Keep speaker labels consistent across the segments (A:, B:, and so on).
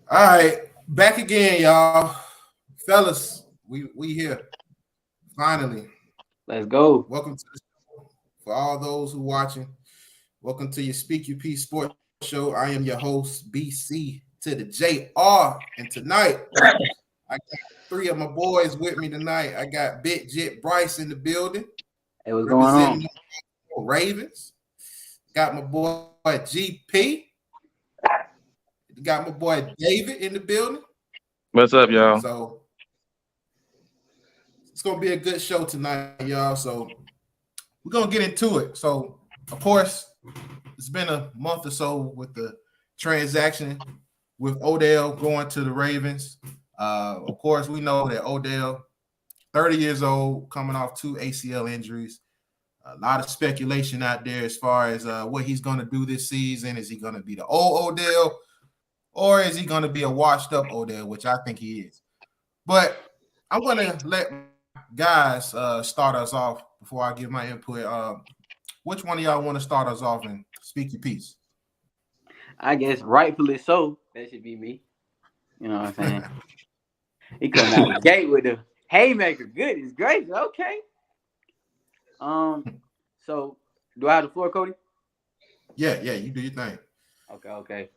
A: All right, back again, y'all, fellas. We here finally.
B: Let's go.
A: Welcome to the show for all those who watching. Welcome to your Speak Your Peace Sports Show. I am your host BC to the JR, and tonight I got three of my boys with me tonight. I got Big Jet Bryce in the building,
B: Hey, what's going
A: representing
B: on?
A: the Ravens. Got my boy GP. Got my boy David in the building.
C: What's up, y'all?
A: So it's gonna be a good show tonight, y'all. So we're gonna get into it. So of course, it's been a month or so with the transaction with Odell going to the Ravens. Of course, we know that Odell, 30 years old, coming off two ACL injuries. A lot of speculation out there as far as what he's going to do this season. Is he going to be the old Odell, or is he going to be a washed up Odell, which I think he is. But I'm going to let my guys start us off before I give my input. Which one of y'all want to start us off and speak your piece?
B: I guess rightfully so. That should be me. You know what I'm saying? He coming out the gate with the haymaker. Goodness gracious. Okay. So do I have the floor, Cody?
A: Yeah, you do your thing.
B: Okay.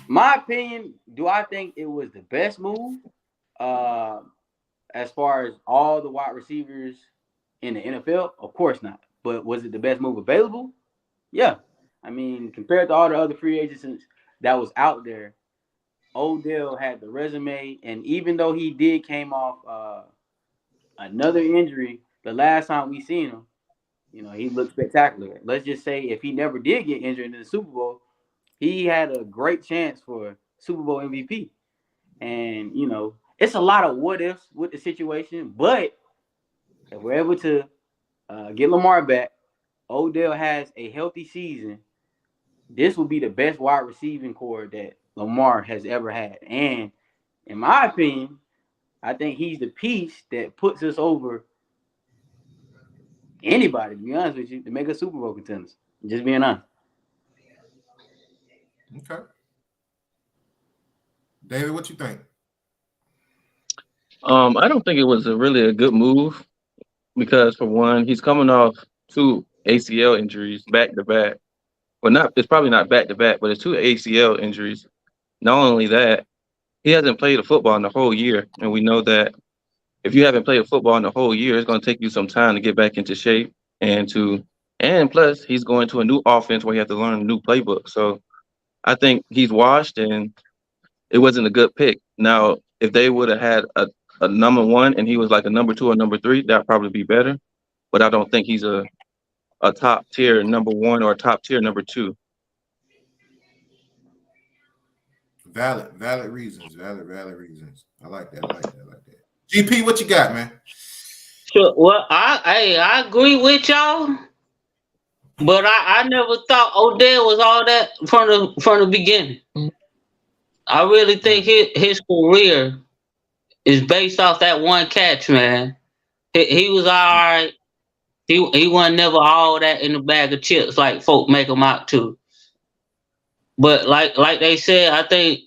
B: My opinion, do I think it was the best move? As far as all the wide receivers in the NFL? Of course not. But was it the best move available? Yeah. I mean, compared to all the other free agents that was out there, Odell had the resume, and even though he did came off another injury, the last time we seen him, he looked spectacular. Let's just say if he never did get injured in the Super Bowl, he had a great chance for Super Bowl MVP. And it's a lot of what ifs with the situation, but if we're able to get Lamar back, Odell has a healthy season, this will be the best wide receiving core that Lamar has ever had. And in my opinion, I think he's the piece that puts us over anybody, to be honest with you, to make us Super Bowl contenders. Just being honest.
A: Okay. David, what you think?
C: I don't think it was really a good move because, for one, he's coming off two ACL injuries back to back. Well, not it's probably not back to back, but it's two ACL injuries. Not only that, he hasn't played a football in the whole year, and we know that if you haven't played a football in the whole year, it's going to take you some time to get back into shape and plus he's going to a new offense where he has to learn a new playbook. So I think he's washed, and it wasn't a good pick. Now, if they would have had a number one and he was like a number two or number three, that'd probably be better. But I don't think he's a top tier number one or a top tier number two.
A: Valid reasons. Valid reasons. I like that. GP, what you got, man?
D: Sure. Well, I agree with y'all, but I never thought Odell was all that from the beginning. I really think his career is based off that one catch, man. He was all right. He wasn't never all that in the bag of chips like folk make him out to. But like they said, I think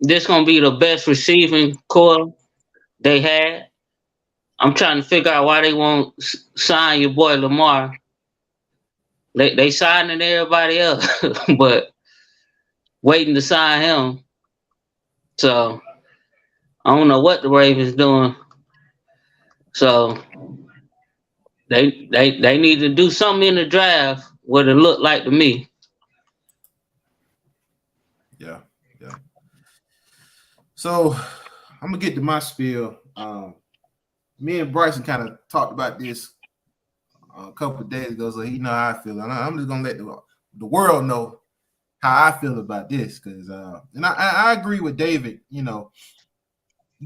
D: this gonna be the best receiving core they had. I'm trying to figure out why they won't sign your boy Lamar. They signing everybody else, but waiting to sign him. So I don't know what the Ravens doing. So they need to do something in the draft what it looked like to me.
A: Yeah. So I'm gonna get to my spiel. Me and Bryson kind of talked about this a couple of days ago, so he know how I feel, and I'm just gonna let the world know how I feel about this, because and I agree with David.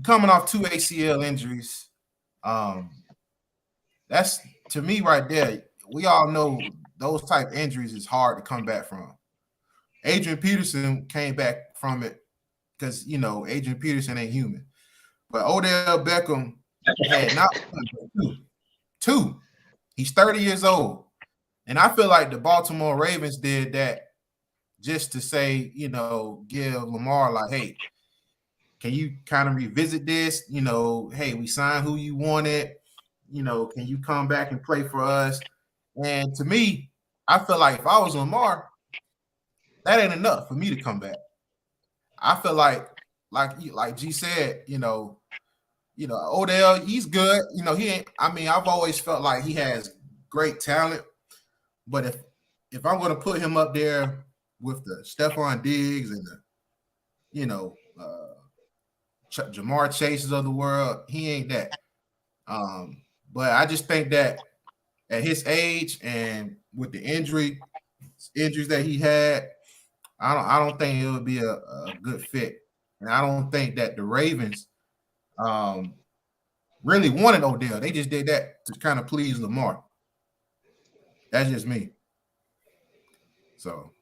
A: Coming off two ACL injuries, that's, to me, right there. We all know those type of injuries is hard to come back from. Adrian Peterson came back from it because Adrian Peterson ain't human, but Odell Beckham had not two. He's 30 years old, and I feel like the Baltimore Ravens did that just to say, give Lamar like, hey, can you kind of revisit this? Hey, we signed who you wanted. Can you come back and play for us? And to me, I feel like if I was Lamar, that ain't enough for me to come back. I feel like G said, Odell, he's good. He ain't. I mean, I've always felt like he has great talent, but if I'm going to put him up there with the Stephon Diggs and the, Jamar Chases of the world, he ain't that. But I just think that at his age and with the injuries that he had, I don't think it would be a good fit, and I don't think that the Ravens really wanted Odell. They just did that to kind of please Lamar. That's just me. So,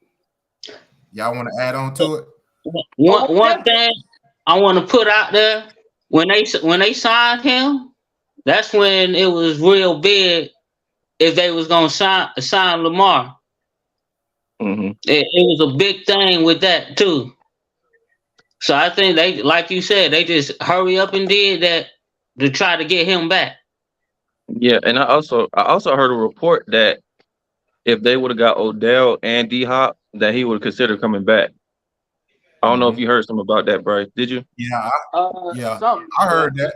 A: y'all want to add on to it?
D: One thing I want to put out there, when they signed him, that's when it was real big if they was gonna sign Lamar.
C: Mm-hmm.
D: It was a big thing with that too. So I think they, like you said, they just hurry up and did that to try to get him back.
C: Yeah, and I also heard a report that if they would have got Odell and D Hop, that he would consider coming back. I don't know if you heard something about that, Bryce. Did you?
A: Yeah,
B: Something.
A: I heard that.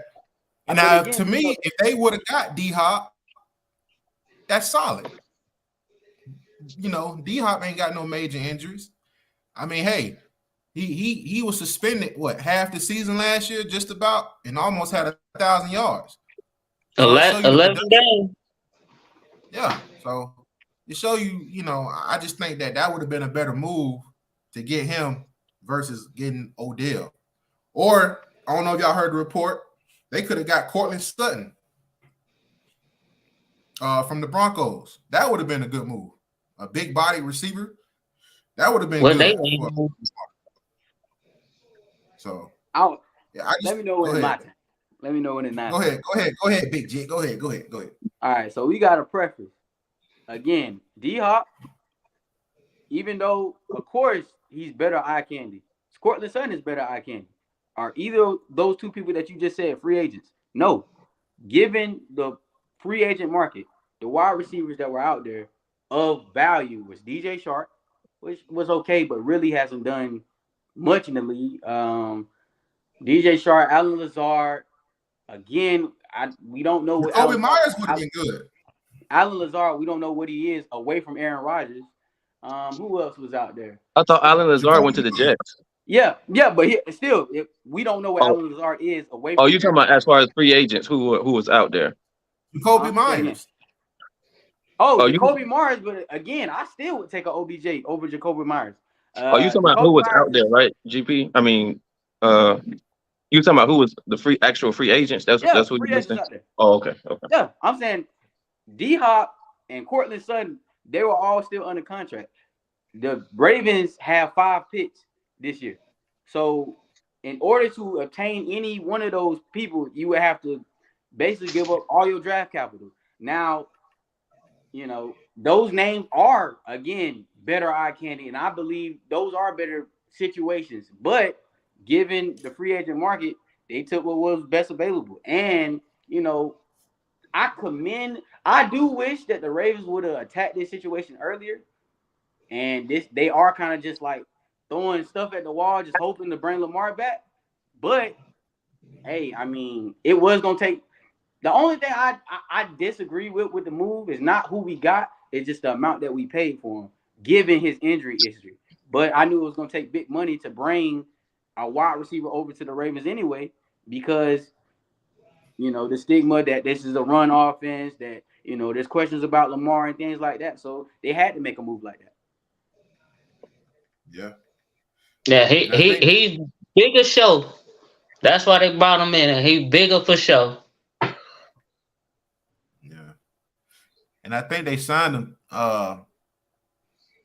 A: And now,
B: again,
A: to me, if they would have got D Hop, that's solid. D Hop ain't got no major injuries. I mean, hey, he was suspended half the season last year, just about, and almost had 1,000 yards. So
D: 11 games.
A: Yeah, so to show you, I just think that would have been a better move to get him versus getting Odell. Or I don't know if y'all heard the report, they could have got Cortland Sutton from the Broncos. That would have been a good move. A big body receiver. That would have been good. So
B: let me know when it's my time. Let me know when it's not.
A: Go ahead, Big J. Go ahead.
B: All right, so we got a preference. Again, D-Hop, even though, of course, he's better eye candy. Cortland Sutton is better eye candy. Are either of those two people that you just said free agents? No. Given the free agent market, the wide receivers that were out there of value was DJ Shark, which was okay, but really hasn't done much in the league. DJ Shark, Allen Lazard. Again, we don't know what
A: Jacoby Myers would have been good.
B: Allen Lazard, we don't know what he is away from Aaron Rodgers. Who else was out there?
C: I thought Allen Lazard went to the Jets.
B: Yeah, but we don't know what Allen Lazard is away from.
C: Oh, you talking about as far as free agents who was out there?
A: Jacoby Myers.
B: Jacoby Myers, but again, I still would take an OBJ over Jacoby Myers.
C: You talking about who was out there, right? GP. I mean, you talking about who was the actual free agents? That's who you're listening. Oh, okay.
B: Yeah, I'm saying D-Hop and Cortland Sutton, they were all still under contract. The Ravens have 5 picks this year. So in order to obtain any one of those people, you would have to basically give up all your draft capital. Now, those names are, again, better eye candy, and I believe those are better situations. But given the free agent market, they took what was best available. And, I do wish that the Ravens would have attacked this situation earlier. And they are kind of just like throwing stuff at the wall, just hoping to bring Lamar back. But, hey, I mean, it was going to take – the only thing I disagree with the move is not who we got. It's just the amount that we paid for him, given his injury history. But I knew it was going to take big money to bring a wide receiver over to the Ravens anyway, because, the stigma that this is a run offense, that, there's questions about Lamar and things like that. So they had to make a move like that.
A: Yeah.
D: Yeah, he's bigger show. That's why they brought him in. And he's bigger for show.
A: Yeah. And I think they signed him.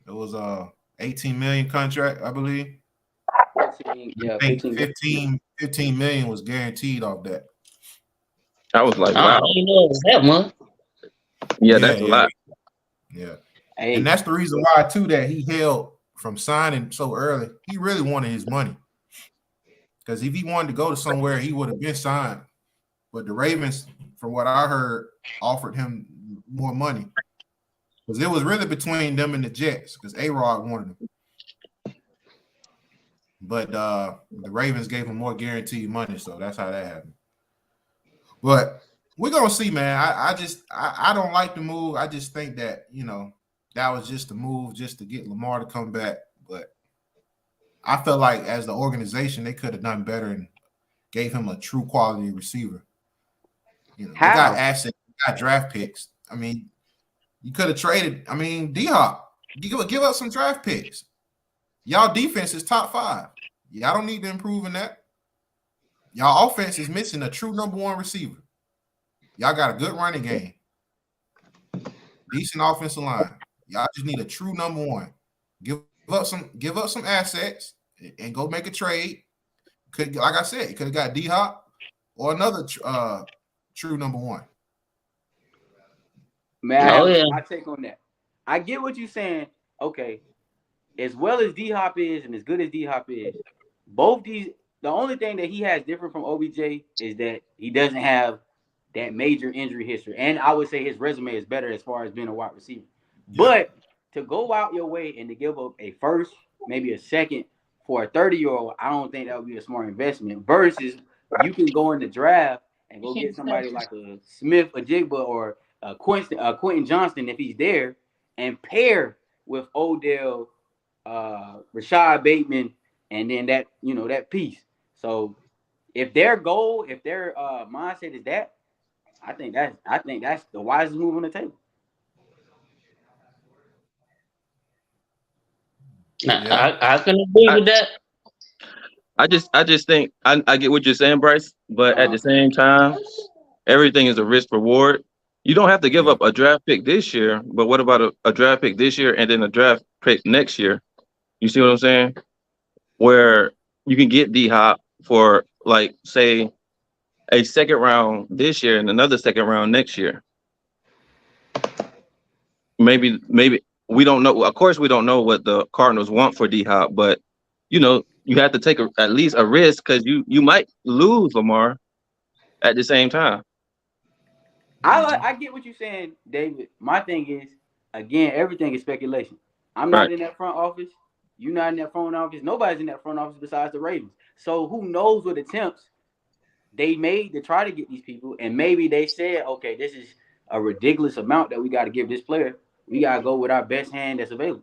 A: It was a $18 million contract, I believe. 15 million was guaranteed off that.
C: I was like,
D: wow. I didn't know it was that much.
C: Yeah, that's a lot.
A: Yeah. And that's the reason why, too, that he held from signing so early, he really wanted his money. Because if he wanted to go to somewhere, he would have been signed. But the Ravens, from what I heard, offered him more money. Because it was really between them and the Jets, because A-Rod wanted him. But the Ravens gave him more guaranteed money, so that's how that happened. But we're gonna see, man. I don't like the move. I just think that, that was just a move just to get Lamar to come back. But I felt like as the organization, they could have done better and gave him a true quality receiver. They got assets, they got draft picks. I mean, you could have traded. I mean, D-Hop, give up some draft picks. Y'all defense is top 5. Y'all don't need to improve in that. Y'all offense is missing a true number 1 receiver. Y'all got a good running game, decent offensive line. Y'all just need a true number 1. Give up some assets and go make a trade. Like I said, you could have got D-Hop or another true number 1.
B: Man, I take on that. I get what you're saying. Okay, as well as D-Hop is and as good as D-Hop is, both these, the only thing that he has different from OBJ is that he doesn't have that major injury history. And I would say his resume is better as far as being a wide receiver. Yeah. But to go out your way and to give up a first, maybe a second for a 30-year-old, I don't think that would be a smart investment. Versus you can go in the draft and go get somebody like a Smith, a Jigba, or a Quentin Johnston if he's there, and pair with Odell, Rashad Bateman, and then that piece. So if their goal, if their mindset is that, I think that's the wisest move on the table.
D: I can agree with that.
C: I just think I get what you're saying, Bryce, but at the same time, everything is a risk reward. You don't have to give up a draft pick this year, but what about a draft pick this year and then a draft pick next year? You see what I'm saying? Where you can get D-Hop for, like, say, a second round this year and another second round next year. Maybe we don't know. Of course, we don't know what the Cardinals want for D-Hop, but you have to take at least a risk because you might lose Lamar at the same time.
B: I get what you're saying, David. My thing is, again, everything is speculation. I'm not in that front office. You're not in that front office. Nobody's in that front office besides the Ravens. So who knows what attempts they made to try to get these people, and maybe they said, okay, this is a ridiculous amount that we got to give this player. We got to go with our best hand that's available.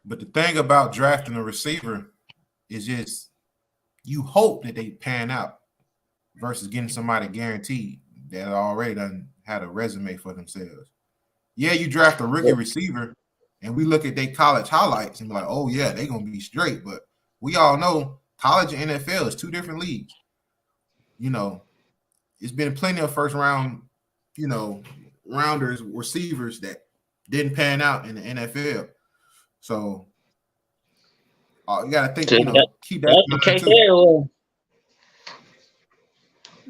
A: But the thing about drafting a receiver is just you hope that they pan out versus getting somebody guaranteed that already done had a resume for themselves. Yeah, you draft a rookie receiver, and we look at their college highlights and be like, oh, yeah, they're going to be straight. But we all know college and NFL is 2 different leagues. It's been plenty of first round, rounders, receivers that didn't pan out in the NFL. So you got to think, keep that in mind too.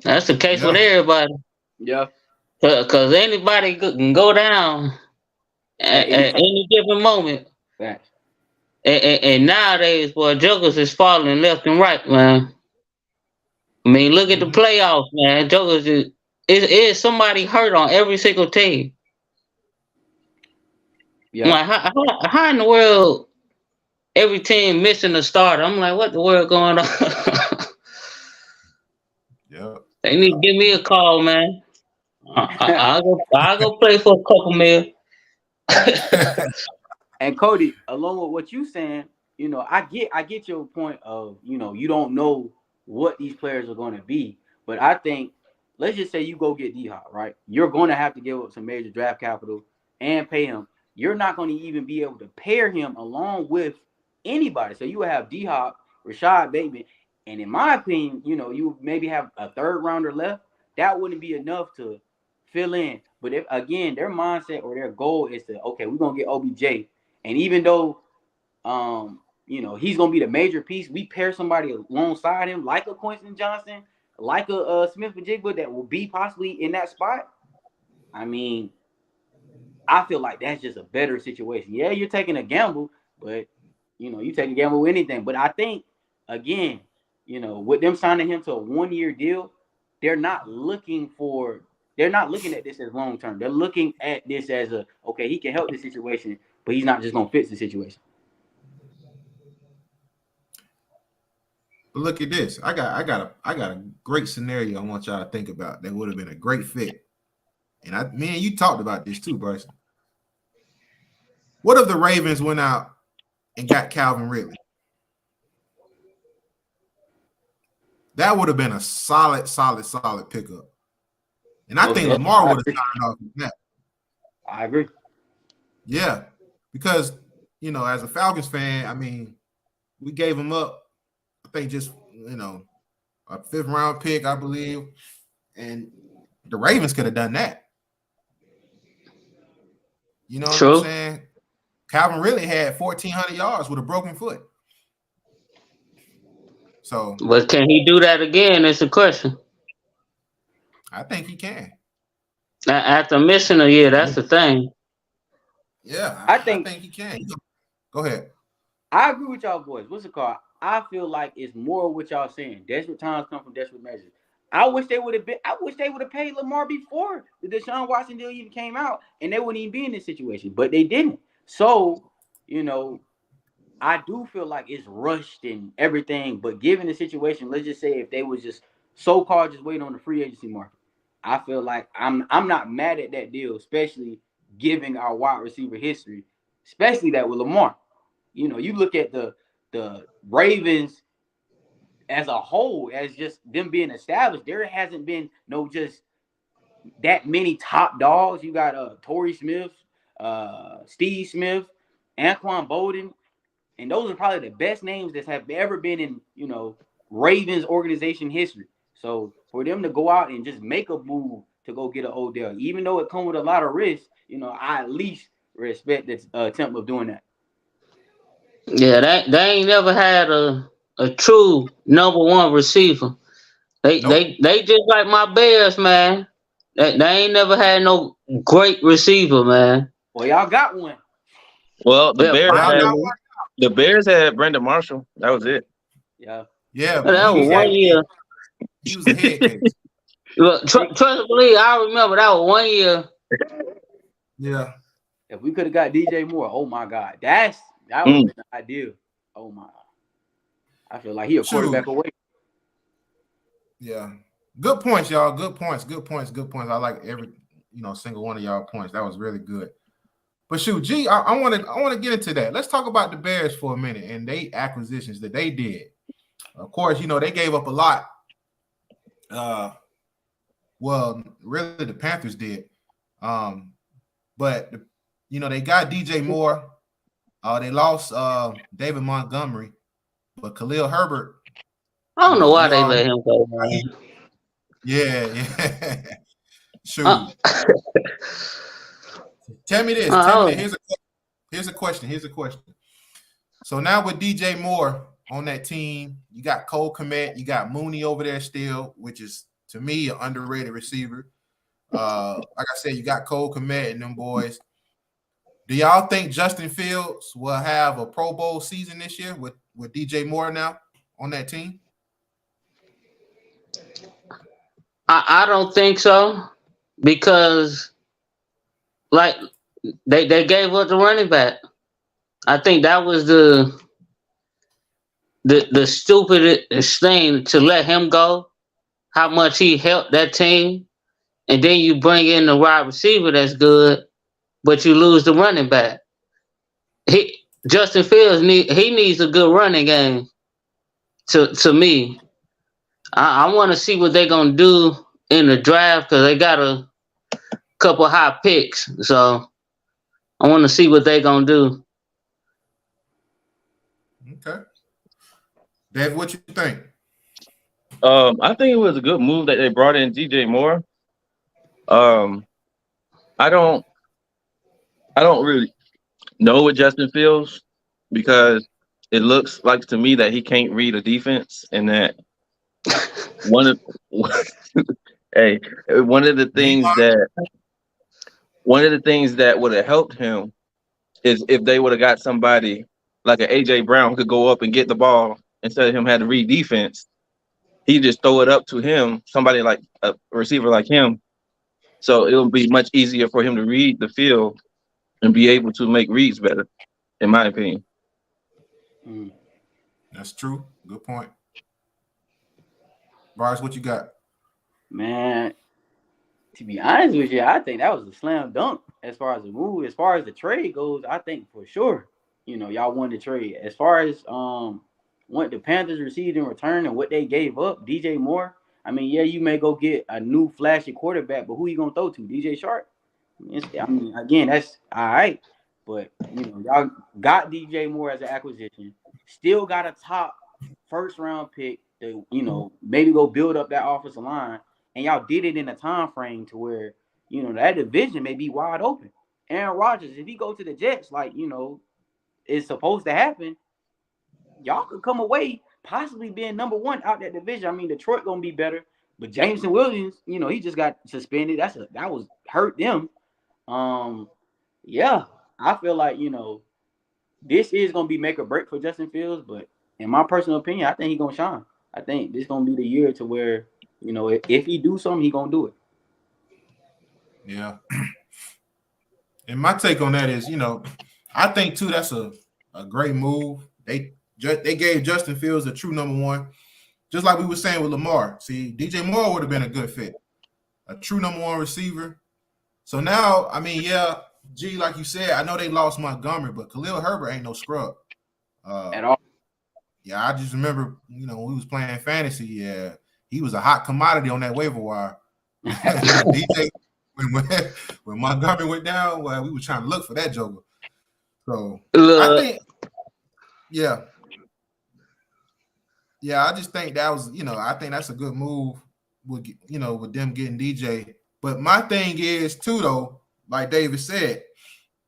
D: That's the case with everybody.
B: Yeah.
D: Because anybody can go down at any given moment.
B: Right.
D: And nowadays, boy, jokers is falling left and right, man. I mean, look at the playoffs, man. Jokers is somebody hurt on every single team. Yeah. Like, how in the world every team missing a starter? I'm like, what the world going on?
A: Yeah.
D: They need to give me a call, man. I'll go play for a couple mil.
B: And Cody, along with what you saying, I get your point of, you don't know what these players are going to be. But I think, let's just say you go get D-Hop, right? You're going to have to give up some major draft capital and pay him. You're not going to even be able to pair him along with anybody. So you will have D-Hop, Rashad Bateman, and in my opinion, you maybe have a third rounder left. That wouldn't be enough to fill in. But if, again, their mindset or their goal is to, okay, we're going to get OBJ. And even though, he's going to be the major piece, we pair somebody alongside him like a Quentin Johnston, like a Smith and Jigba that will be possibly in that spot. I mean, I feel like that's just a better situation. Yeah, you're taking a gamble, but you take a gamble with anything. But I think again, with them signing him to a 1-year deal, they're not looking at this as long term. They're looking at this as okay, he can help this situation, but he's not just gonna fix the situation.
A: But look at this. I got a great scenario I want y'all to think about that would have been a great fit. And me and you talked about this too, Bryson. What if the Ravens went out and got Calvin Ridley? That would have been a solid pickup. And I think Lamar would have signed off with that.
B: I agree.
A: Yeah, because as a Falcons fan, I mean, we gave him up. I think just a 5th round pick, I believe, and the Ravens could have done that. You know what I'm saying? Calvin really had 1,400 yards with a broken foot. So,
D: but can he do that again? It's a question.
A: I think he can.
D: After missing a year, that's the thing.
A: Yeah, I think he can. Go ahead.
B: I agree with y'all boys. What's it called? I feel like it's more what y'all saying. Desperate times come from desperate measures. I wish they would have paid Lamar before the Deshaun Watson deal even came out, and they wouldn't even be in this situation. But they didn't. So, I do feel like it's rushed and everything. But given the situation, let's just say if they was just so-called just waiting on the free agency market, I feel like I'm not mad at that deal, especially given our wide receiver history, especially that with Lamar. You look at the Ravens as a whole, as just them being established, there hasn't been just that many top dogs. You got Torrey Smith, Steve Smith, Anquan Bolden, and those are probably the best names that have ever been in Ravens organization history. So for them to go out and just make a move to go get an Odell, even though it comes with a lot of risk, I at least respect the attempt of doing that.
D: Yeah, they ain't never had a true number one receiver. They just like my Bears, man. They ain't never had no great receiver, man.
B: Well, y'all got one.
C: Well, the Bears had Brandon Marshall. That was it.
B: Yeah.
A: Yeah,
D: that was 1 year.
A: He was a head case.
D: Look, trust me, I remember that was 1 year.
A: Yeah.
B: If we could have got DJ Moore, oh my God, that would have been ideal. Oh my, I feel like he a quarterback away.
A: Yeah. Good points, y'all. Good points. I like every single one of y'all points. That was really good. But shoot, G, I want to get into that. Let's talk about the Bears for a minute and they acquisitions that they did. Of course, they gave up a lot. Well, really the Panthers did. But they got DJ Moore. They lost David Montgomery, but Khalil Herbert.
D: I don't know why they let him go, man.
A: Yeah. Shoot. Tell me this. Here's a question. So now with DJ Moore on that team, you got Cole Kmet, you got Mooney over there still, which is to me an underrated receiver. Like I said, you got Cole Kmet and them boys. Do y'all think Justin Fields will have a Pro Bowl season this year with DJ Moore now on that team?
D: I don't think so, because like they gave up the running back. I think that was the stupidest thing, to let him go. How much he helped that team, and then you bring in the wide receiver that's good, but you lose the running back. Justin Fields needs a good running game. To me, I want to see what they're gonna do in the draft, because they got a couple high picks. So I want to see what they're gonna do.
A: Okay, Dave, what you think?
C: I think it was a good move that they brought in DJ Moore. I don't really know with Justin Fields, because it looks like to me that he can't read a defense, and that one of the things one of the things that would have helped him is if they would have got somebody like an AJ Brown who could go up and get the ball instead of him had to read defense. He just throw it up to him, somebody like a receiver like him. So it'll be much easier for him to read the field and be able to make reads better, in my opinion.
A: That's true. Good point. Bryce, what you got?
B: Man, to be honest with you, I think that was a slam dunk as far as the move. As far as the trade goes, I think for sure, y'all won the trade. As far as what the Panthers received in return and what they gave up, DJ Moore. I mean, yeah, you may go get a new flashy quarterback, but who you gonna throw to? DJ Shark? I mean, again, that's all right. But y'all got DJ Moore as an acquisition. Still got a top first round pick to, maybe go build up that offensive line. And y'all did it in a time frame to where, that division may be wide open. Aaron Rodgers, if he go to the Jets, like, it's supposed to happen, y'all could come away possibly being number one out that division. I mean, Detroit gonna be better, but Jameson Williams, he just got suspended. That was hurt them. Yeah, I feel like this is gonna be make or break for Justin Fields. But in my personal opinion, I think he's gonna shine. I think this gonna be the year to where if he do something, he gonna do it.
A: Yeah. And my take on that is, I think too that's a great move. They gave Justin Fields a true number one, just like we were saying with Lamar. See, DJ Moore would have been a good fit, a true number one receiver. So now, I mean, yeah, G, like you said, I know they lost Montgomery, but Khalil Herbert ain't no scrub
B: At all.
A: Yeah, I just remember, when we was playing fantasy, yeah, he was a hot commodity on that waiver wire. DJ, when Montgomery went down, well, we were trying to look for that joker. So I think, yeah, I just think that was, I think that's a good move with them getting DJ. But my thing is too, though, like David said,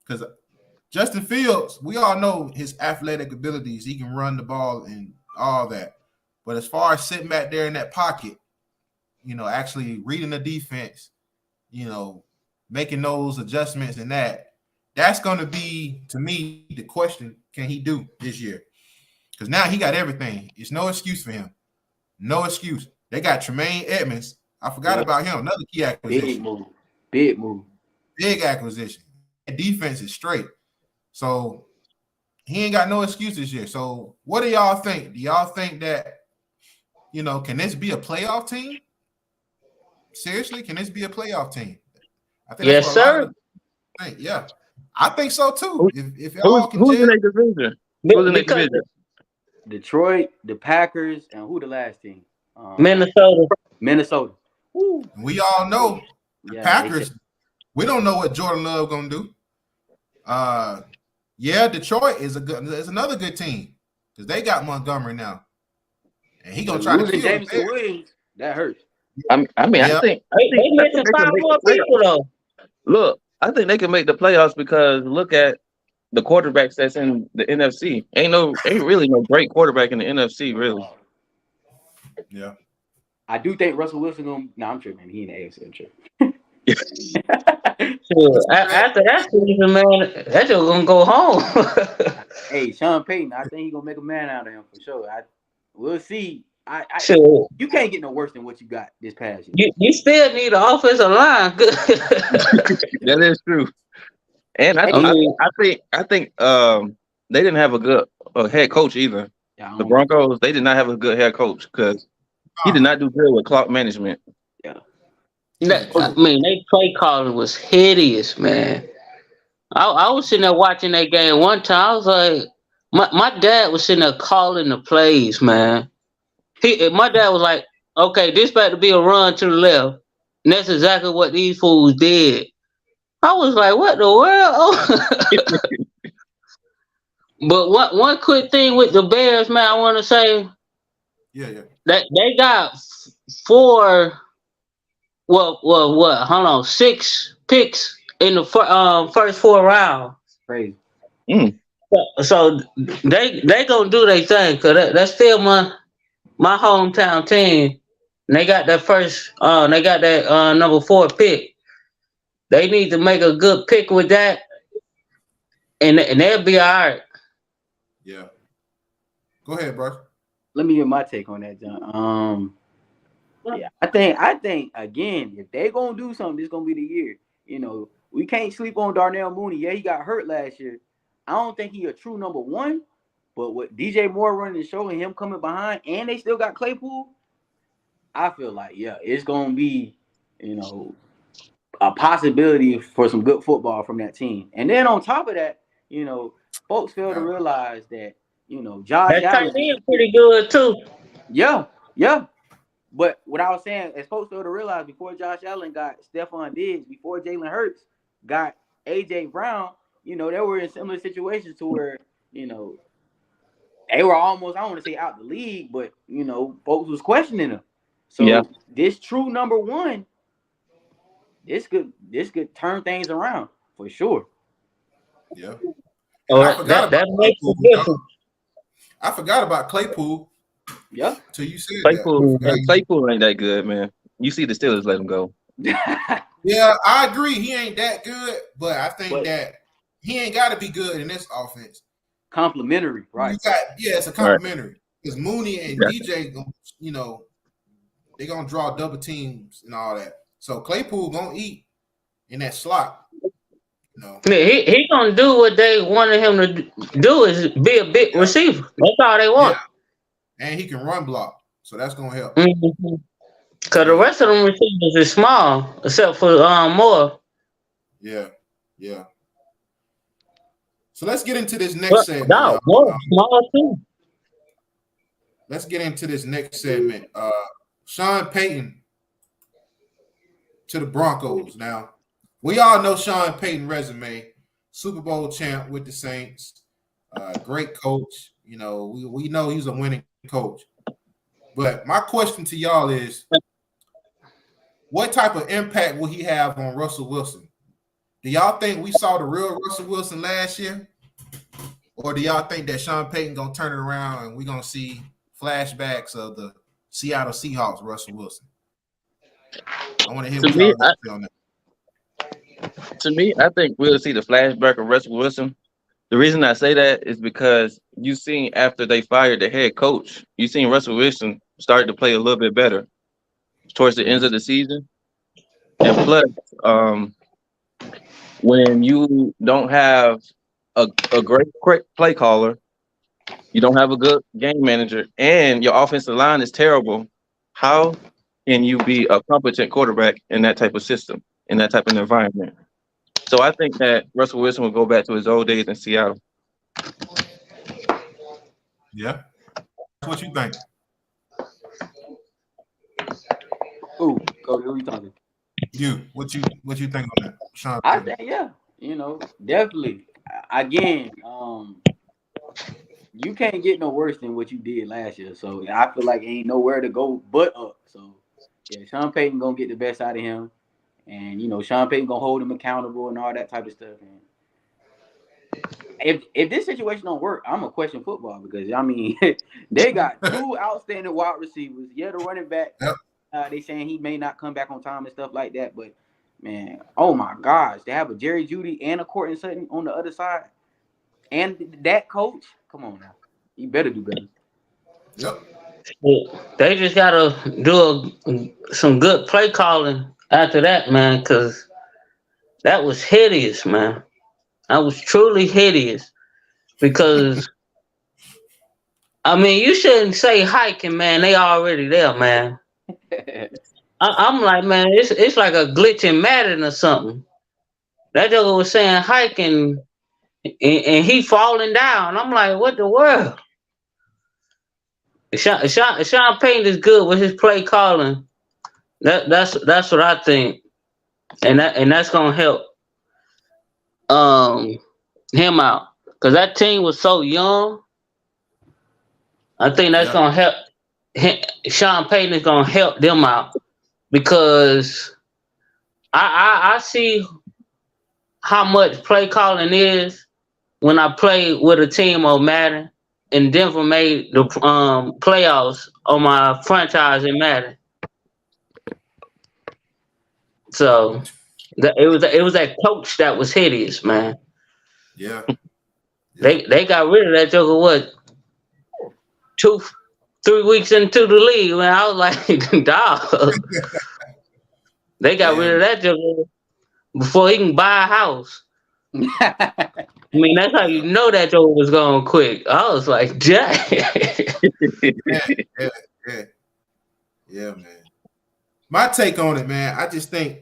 A: because Justin Fields, we all know his athletic abilities. He can run the ball and all that. But as far as sitting back there in that pocket, actually reading the defense, making those adjustments and that's going to be, to me, the question, can he do this year? Because now he got everything. It's no excuse for him. No excuse. They got Tremaine Edmonds. I forgot about him. Another key acquisition.
B: Big move. Big
A: acquisition. And defense is straight. So he ain't got no excuse this year. So what do y'all think? Do y'all think that, can this be a playoff team? Seriously, can this be a playoff team? I think
D: yes, sir.
A: Yeah, I think so too. If
C: who's in that division? Who's in that division?
B: Detroit, the Packers, and who the last team?
D: Minnesota.
B: Woo.
A: We all know the Packers. We don't know what Jordan Love gonna do. Detroit is another good team because they got Montgomery now, and he gonna try to kill
B: Jameson Williams. That hurts.
C: I think
D: they missing 5 more people though.
C: Look, I think they can make the playoffs because look at the quarterbacks that's in the NFC. Ain't really no great quarterback in the NFC, really.
A: Yeah.
B: I do think Russell Wilson gonna. No, I'm tripping. He in the AFC. I'm tripping.
D: After that season, man, that just gonna go home.
B: Hey, Sean Payton, I think he's gonna make a man out of him for sure. We'll see. You can't get no worse than what you got this past year.
D: You still need an offensive line.
C: That is true. And I think they didn't have a good head coach either. The Broncos, they did not have a good head coach because he did not do good with clock management.
B: Yeah.
D: I mean, their play calling was hideous, man. I was sitting there watching that game one time. I was like, my dad was sitting there calling the plays, man. My dad was like, okay, this about to be a run to the left. And that's exactly what these fools did. I was like, what the world? But one quick thing with the Bears, man, I want to say, that they got 6 picks in the first 4 rounds.
B: Crazy.
D: So they gonna do their thing because that's still my hometown team. And they got that number 4 pick. They need to make a good pick with that, and they'll be all right.
A: Yeah. Go ahead, bro.
B: Let me get my take on that, John. Yeah, I think again, if they gonna do something, this gonna be the year. You know, we can't sleep on Darnell Mooney. Yeah, he got hurt last year. I don't think he a true number one, but with DJ Moore running the show and him coming behind, and they still got Claypool, I feel like it's gonna be, a possibility for some good football from that team. And then on top of that, folks fail to realize that, Josh
D: That tight
B: Allen.
D: end pretty good too.
B: Yeah. But what I was saying, as folks fail to realize, before Josh Allen got Stephon Diggs, before Jalen Hurts got AJ Brown, they were in similar situations to where, they were almost, I don't want to say out the league, but folks was questioning them. So this true number one, this could turn things around for sure.
A: Yeah.
D: That makes a difference.
A: I forgot about Claypool.
B: Yeah.
A: Till you said
C: Claypool ain't that good, man. You see the Steelers let him go.
A: Yeah, I agree. He ain't that good, but I think that he ain't got to be good in this offense.
B: Complimentary, right?
A: It's a complimentary. Because Mooney and DJ, they're gonna draw double teams and all that. So Claypool gonna eat in that slot.
D: He gonna do what they wanted him to do, is be a big receiver. That's all they want.
A: Yeah. And he can run block, so that's gonna help.
D: Cause the rest of them receivers is small, except for Moore.
A: Yeah. So let's get into this next segment.
D: Moore small too.
A: Let's get into this next segment. Sean Payton to the Broncos. Now, we all know Sean Payton's resume. Super Bowl champ with the Saints. Great coach. We know he's a winning coach. But my question to y'all is, what type of impact will he have on Russell Wilson? Do y'all think we saw the real Russell Wilson last year? Or do y'all think that Sean Payton going to turn it around and we're going to see flashbacks of the Seattle Seahawks Russell Wilson? I want to hear what y'all say on that.
C: To me, I think we'll see the flashback of Russell Wilson. The reason I say that is because you seen after they fired the head coach, you seen Russell Wilson start to play a little bit better towards the ends of the season. And plus, when you don't have a great play caller, you don't have a good game manager, and your offensive line is terrible, how can you be a competent quarterback in that type of system, in that type of environment? So I think that Russell Wilson will go back to his old days in Seattle.
A: Yeah. What you think?
B: Ooh, Cody, who you talking?
A: You. What you think on that? Sean
B: I
A: Payton?
B: think, definitely. Again, you can't get no worse than what you did last year. So I feel like ain't nowhere to go but up. So Sean Payton gonna get the best out of him. And Sean Payton gonna hold him accountable and all that type of stuff. And if this situation don't work, I'm gonna question football, because they got two outstanding wide receivers. Yeah, the running back.
A: Yep.
B: They saying he may not come back on time and stuff like that. But man, oh my gosh, they have a Jerry Jeudy and a Courtland Sutton on the other side, and that coach. Come on now, you better do better.
A: Yep.
D: They just gotta do some good play calling after that, man, because that was hideous, man. That was truly hideous. Because you shouldn't say hiking, man. They already there, man. I'm like, man, it's like a glitch in Madden or something. That joker was saying hiking, and he falling down. I'm like, what the world? Sean Payton is good with his play calling. That's what I think, and that's gonna help him out, because that team was so young. I think that's gonna help. Sean Payton is gonna help them out, because I see how much play calling is when I play with a team of Madden, and Denver made the playoffs on my franchise in Madden. So It was that coach that was hideous, man.
A: Yeah.
D: They got rid of that joker. What 2-3 weeks into the league, man? I was like, dog. They got rid
A: Yeah.
D: of that joker before he can buy a house. I mean, that's how you know that joker was going quick. I was like, Jack.
A: Yeah. Yeah, man. My take on it, man, I just think,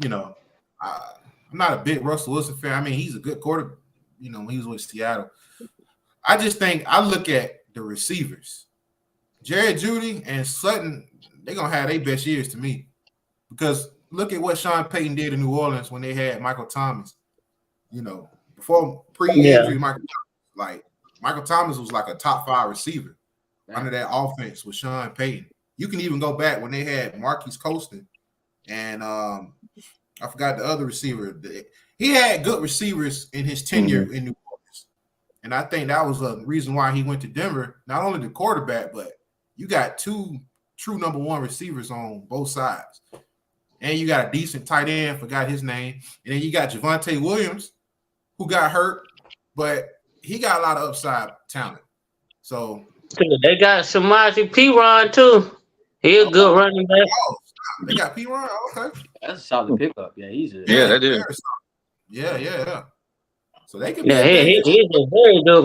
A: I'm not a big Russell Wilson fan. I mean, he's a good quarterback, when he was with Seattle. I just think I look at the receivers. Jerry Jeudy and Sutton, they're going to have their best years to me. Because look at what Sean Payton did in New Orleans when they had Michael Thomas. Before pre-injury, Michael Thomas was like a top 5 receiver under that offense with Sean Payton. You can even go back when they had Marquise Colston and I forgot the other receiver. He had good receivers in his tenure in New Orleans. And I think that was a reason why he went to Denver. Not only the quarterback, but you got 2 true number 1 receivers on both sides. And you got a decent tight end, forgot his name. And then you got Javonte Williams, who got hurt, but he got a lot of upside talent. So
D: they got Samaje Perine too. He a good running back.
A: They got Perine. Okay,
B: that's a solid pickup. Yeah, he's a
C: that is.
A: Yeah. So they can.
D: Yeah, he's a very good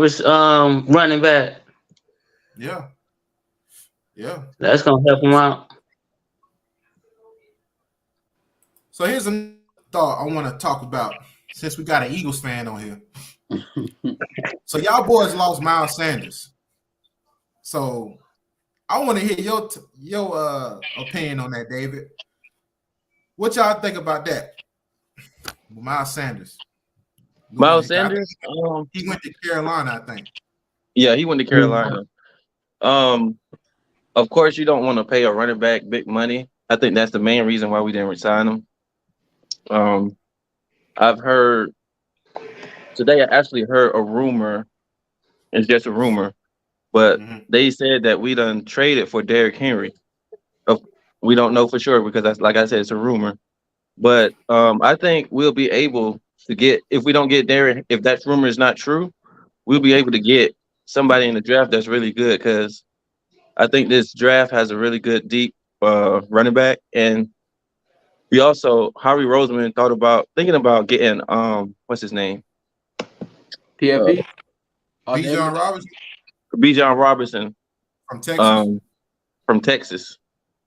D: running back.
A: Yeah.
D: That's gonna help him out.
A: So here's a thought I want to talk about since we got an Eagles fan on here. So y'all boys lost Miles Sanders. So I want to hear your opinion on that, David. What y'all think about that? Miles Sanders.
C: Miles Sanders?
A: He went to Carolina, I think.
C: Yeah, he went to Carolina. Of course, you don't want to pay a running back big money. I think that's the main reason why we didn't resign him. I've heard today. I actually heard a rumor. It's just a rumor, but they said that we done traded for Derrick Henry. We don't know for sure because that's, like I said, it's a rumor. But I think we'll be able to get, if we don't get Derrick, if that rumor is not true, we'll be able to get somebody in the draft that's really good because I think this draft has a really good deep running back, and we also Harvey Roseman thinking about getting what's his name?
B: PFP.
A: Bijan Robinson.
C: Bijan Robinson
A: from Texas.
C: From Texas.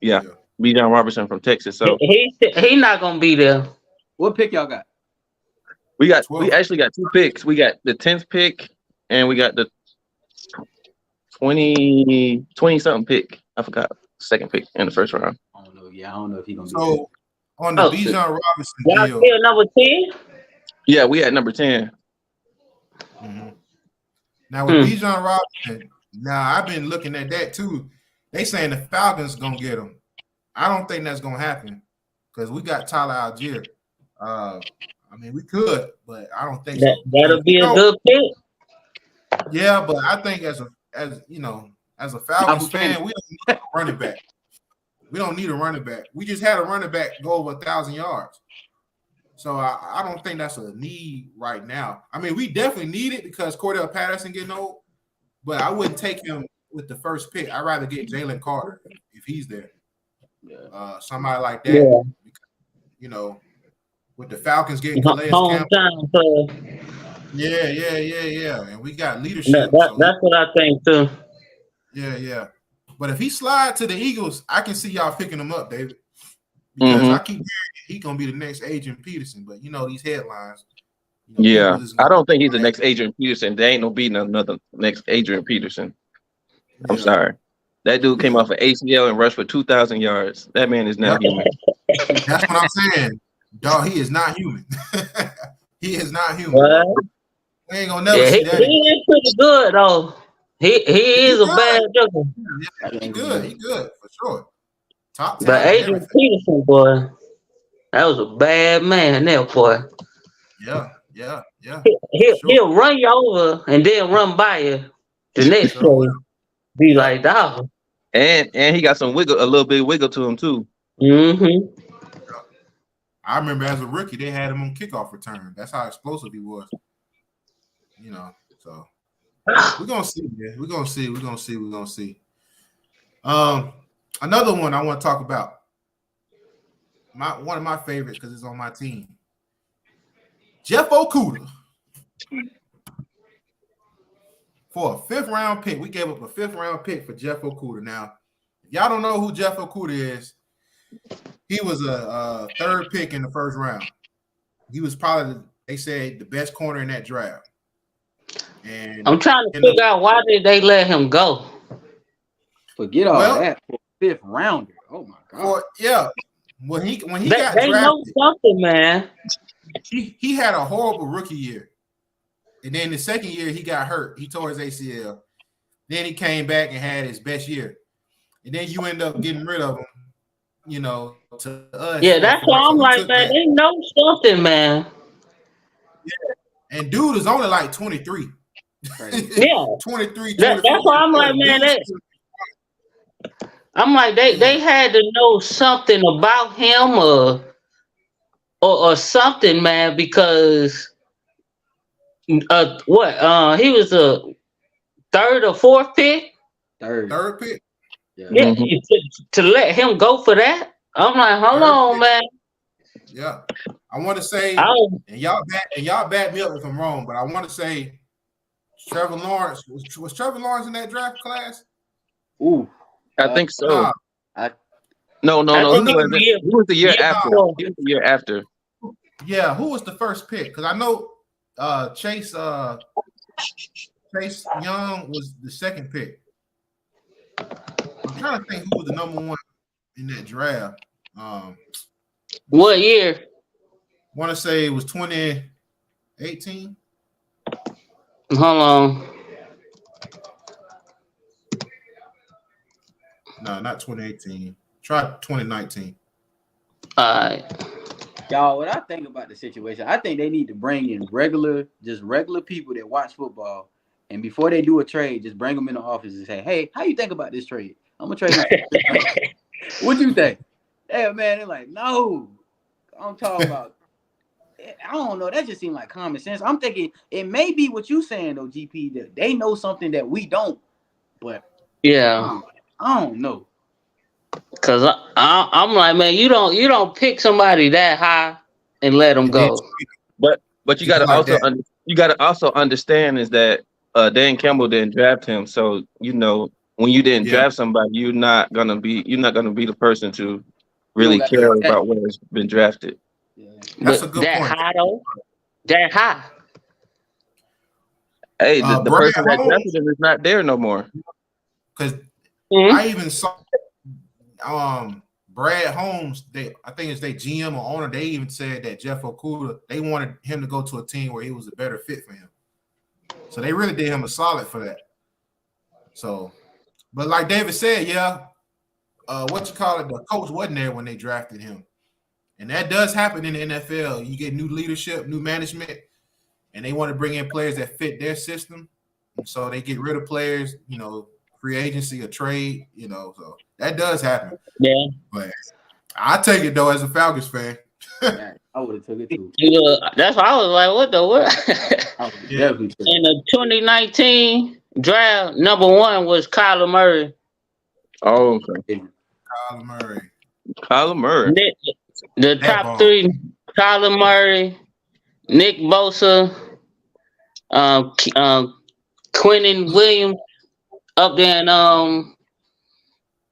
C: Yeah. Bijan Robinson from Texas. So
D: he not gonna be there.
B: What pick y'all got?
C: We actually got 2 picks. We got the 10th pick and we got the 20 something pick. I forgot second pick in the first round.
B: I don't know. Yeah, I don't know if he's gonna be
A: there. On the Bijan Robinson
D: y'all
A: deal.
D: still number 10?
C: Yeah, we had number 10.
A: Now with Bijan Robinson, I've been looking at that too. They saying the Falcons gonna get him. I don't think that's gonna happen because we got Tyler Algier. I mean, we could, but I don't think so.
D: That'll be a good pick.
A: Yeah, but I think as a Falcons fan, we don't need a running back. We don't need a running back. We just had a running back go over 1,000 yards. So I don't think that's a need right now. I mean, we definitely need it because Cordell Patterson getting old, but I wouldn't take him with the first pick. I'd rather get Jalen Carter if he's there. Somebody like that. Yeah. Because, with the Falcons getting Calais Campbell. Yeah. And we got leadership.
D: That's what I think too.
A: Yeah. But if he slide to the Eagles, I can see y'all picking him up, David. Because I keep hearing he's gonna be the next Adrian Peterson, but these headlines.
C: I don't think he's the next Adrian Peterson. There ain't no beating another next Adrian Peterson. I'm sorry. That dude came off an ACL and rushed for 2,000 yards. That man is not human.
A: That's what I'm saying. Dog, he is not human. He is not human.
D: Well,
A: we ain't gonna never see that.
D: He is pretty good though. He is a bad joker.
A: Yeah, he good for sure. Top 10.
D: But Adrian Peterson, boy, that was a bad man there, boy.
A: Yeah.
D: He'll run you over and then run by you. The next play, be like, dog.
C: And he got some wiggle, a little bit of wiggle to him too.
A: I remember as a rookie, they had him on kickoff return. That's how explosive he was. You know, so we're gonna see, man. We're gonna see. Another one I want to talk about. One of my favorites because it's on my team. Jeff Okudah. For a 5th round pick. We gave up a 5th round pick for Jeff Okudah. Now, if y'all don't know who Jeff Okudah is, he was a 3rd pick in the 1st round. He was probably, they said, the best corner in that draft. And
D: I'm trying to figure out why did they let him go.
B: Forget all that for a 5th rounder. Oh my god.
A: When he got
D: they
A: drafted,
D: know something, man.
A: He had a horrible rookie year. And then the 2nd year he got hurt. He tore his ACL. Then he came back and had his best year. And then you end up getting rid of him, you know, to us.
D: Yeah, that's why I'm like, man, they know something, man.
A: Yeah. And dude is only like 23.
D: Yeah.
A: 23,
D: that's why I'm like, man, I'm like, they had to know something about him or something, man, because he was a 3rd or 4th pick?
A: Third pick.
D: Yeah, to let him go for that. I'm like, hold on, man.
A: Yeah. I want to say, and y'all back me up if I'm wrong, but I want to say Trevor Lawrence was Trevor Lawrence in that draft class?
C: Ooh, I think so.
A: Nah.
C: No. He was the year after. He was the year after.
A: Yeah, who was the first pick? Because I know Chase Young was the 2nd pick. I'm trying to think who was the number 1 in that draft.
D: What year?
A: Want to say it was 2018.
D: Hold on.
A: No, not 2018. Try 2019.
D: All right.
B: Y'all, what I think about the situation, I think they need to bring in regular people that watch football, and before they do a trade, just bring them in the office and say, "Hey, how you think about this trade? I'm gonna trade this." What you think? Hey, man, they're like, "No, I'm talking about." I don't know. That just seemed like common sense. I'm thinking it may be what you saying though, GP. That they know something that we don't, but
D: yeah,
B: I don't know.
D: Cause I'm like, man, you don't pick somebody that high and let them go.
C: But you gotta also understand is that Dan Campbell didn't draft him, so you know when you didn't draft somebody, you're not gonna be the person to really care about where it's been drafted.
B: Yeah.
A: That's a good point.
D: High though, that high.
C: Hey, the person that drafted him is not there no more.
A: Because I even saw Brad Holmes, I think it's their GM or owner, they even said that Jeff Okudah, they wanted him to go to a team where he was a better fit for him. So they really did him a solid for that. So, but like David said, the coach wasn't there when they drafted him. And that does happen in the NFL. You get new leadership, new management, and they want to bring in players that fit their system. And so they get rid of players, you know, free agency or trade, you know, so that does happen.
D: Yeah.
A: But I take it though as a Falcons fan.
B: Yeah, I would have took it too.
D: That's why I was like, what the what? In the 2019 draft, number 1 was Kyler Murray.
C: Oh, okay. Kyler Murray.
D: The top 3, Kyler Murray, Nick Bosa, Quinnen Williams up there in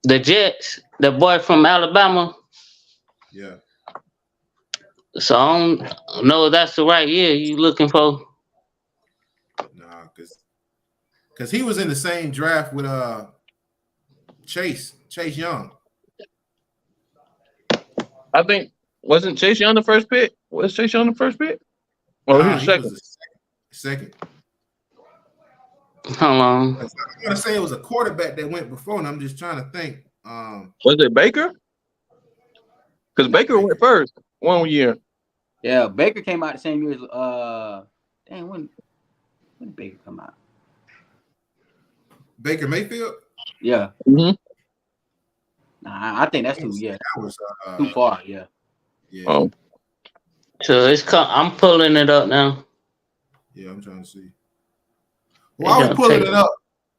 D: the Jets, the boy from Alabama.
A: Yeah.
D: So I don't know if that's the right year you looking for.
A: Nah, because he was in the same draft with Chase Young.
C: I think wasn't Chase Young the first pick? Was Chase Young the first pick? Or he was
A: second.
D: How long?
A: I was gonna say it was a quarterback that went before, and I'm just trying to think.
C: Was it Baker? Because Baker went first 1 year.
B: Yeah, Baker came out the same year as when did Baker come out?
A: Baker Mayfield?
B: Yeah.
C: Mm-hmm.
B: Nah, I think that's too. Yeah,
A: that was
B: too far. Yeah.
C: Oh.
D: So I'm pulling it up now.
A: Yeah, I'm trying to see.
D: It
A: While we
D: don't
A: pulling
D: take.
A: it up,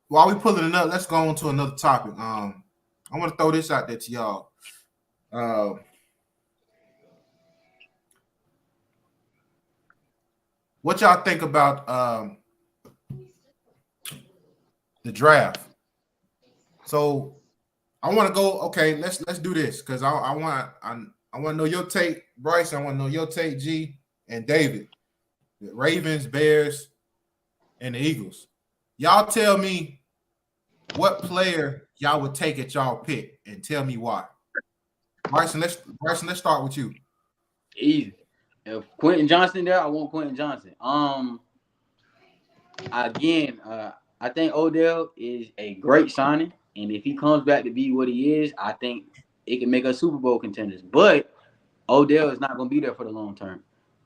A: let's go on to another topic. I want to throw this out there to y'all. What y'all think about the draft? So I want to go. Okay, let's do this because I want to know your take, Bryce. I want to know your take, G and David. The Ravens, Bears, and the Eagles. Y'all tell me what player y'all would take at y'all pick, and tell me why. Bryson, let's start with you.
B: Easy. If Quentin Johnson there, I want Quentin Johnson. Again, I think Odell is a great signing, and if he comes back to be what he is, I think it can make us Super Bowl contenders. But Odell is not going to be there for the long term,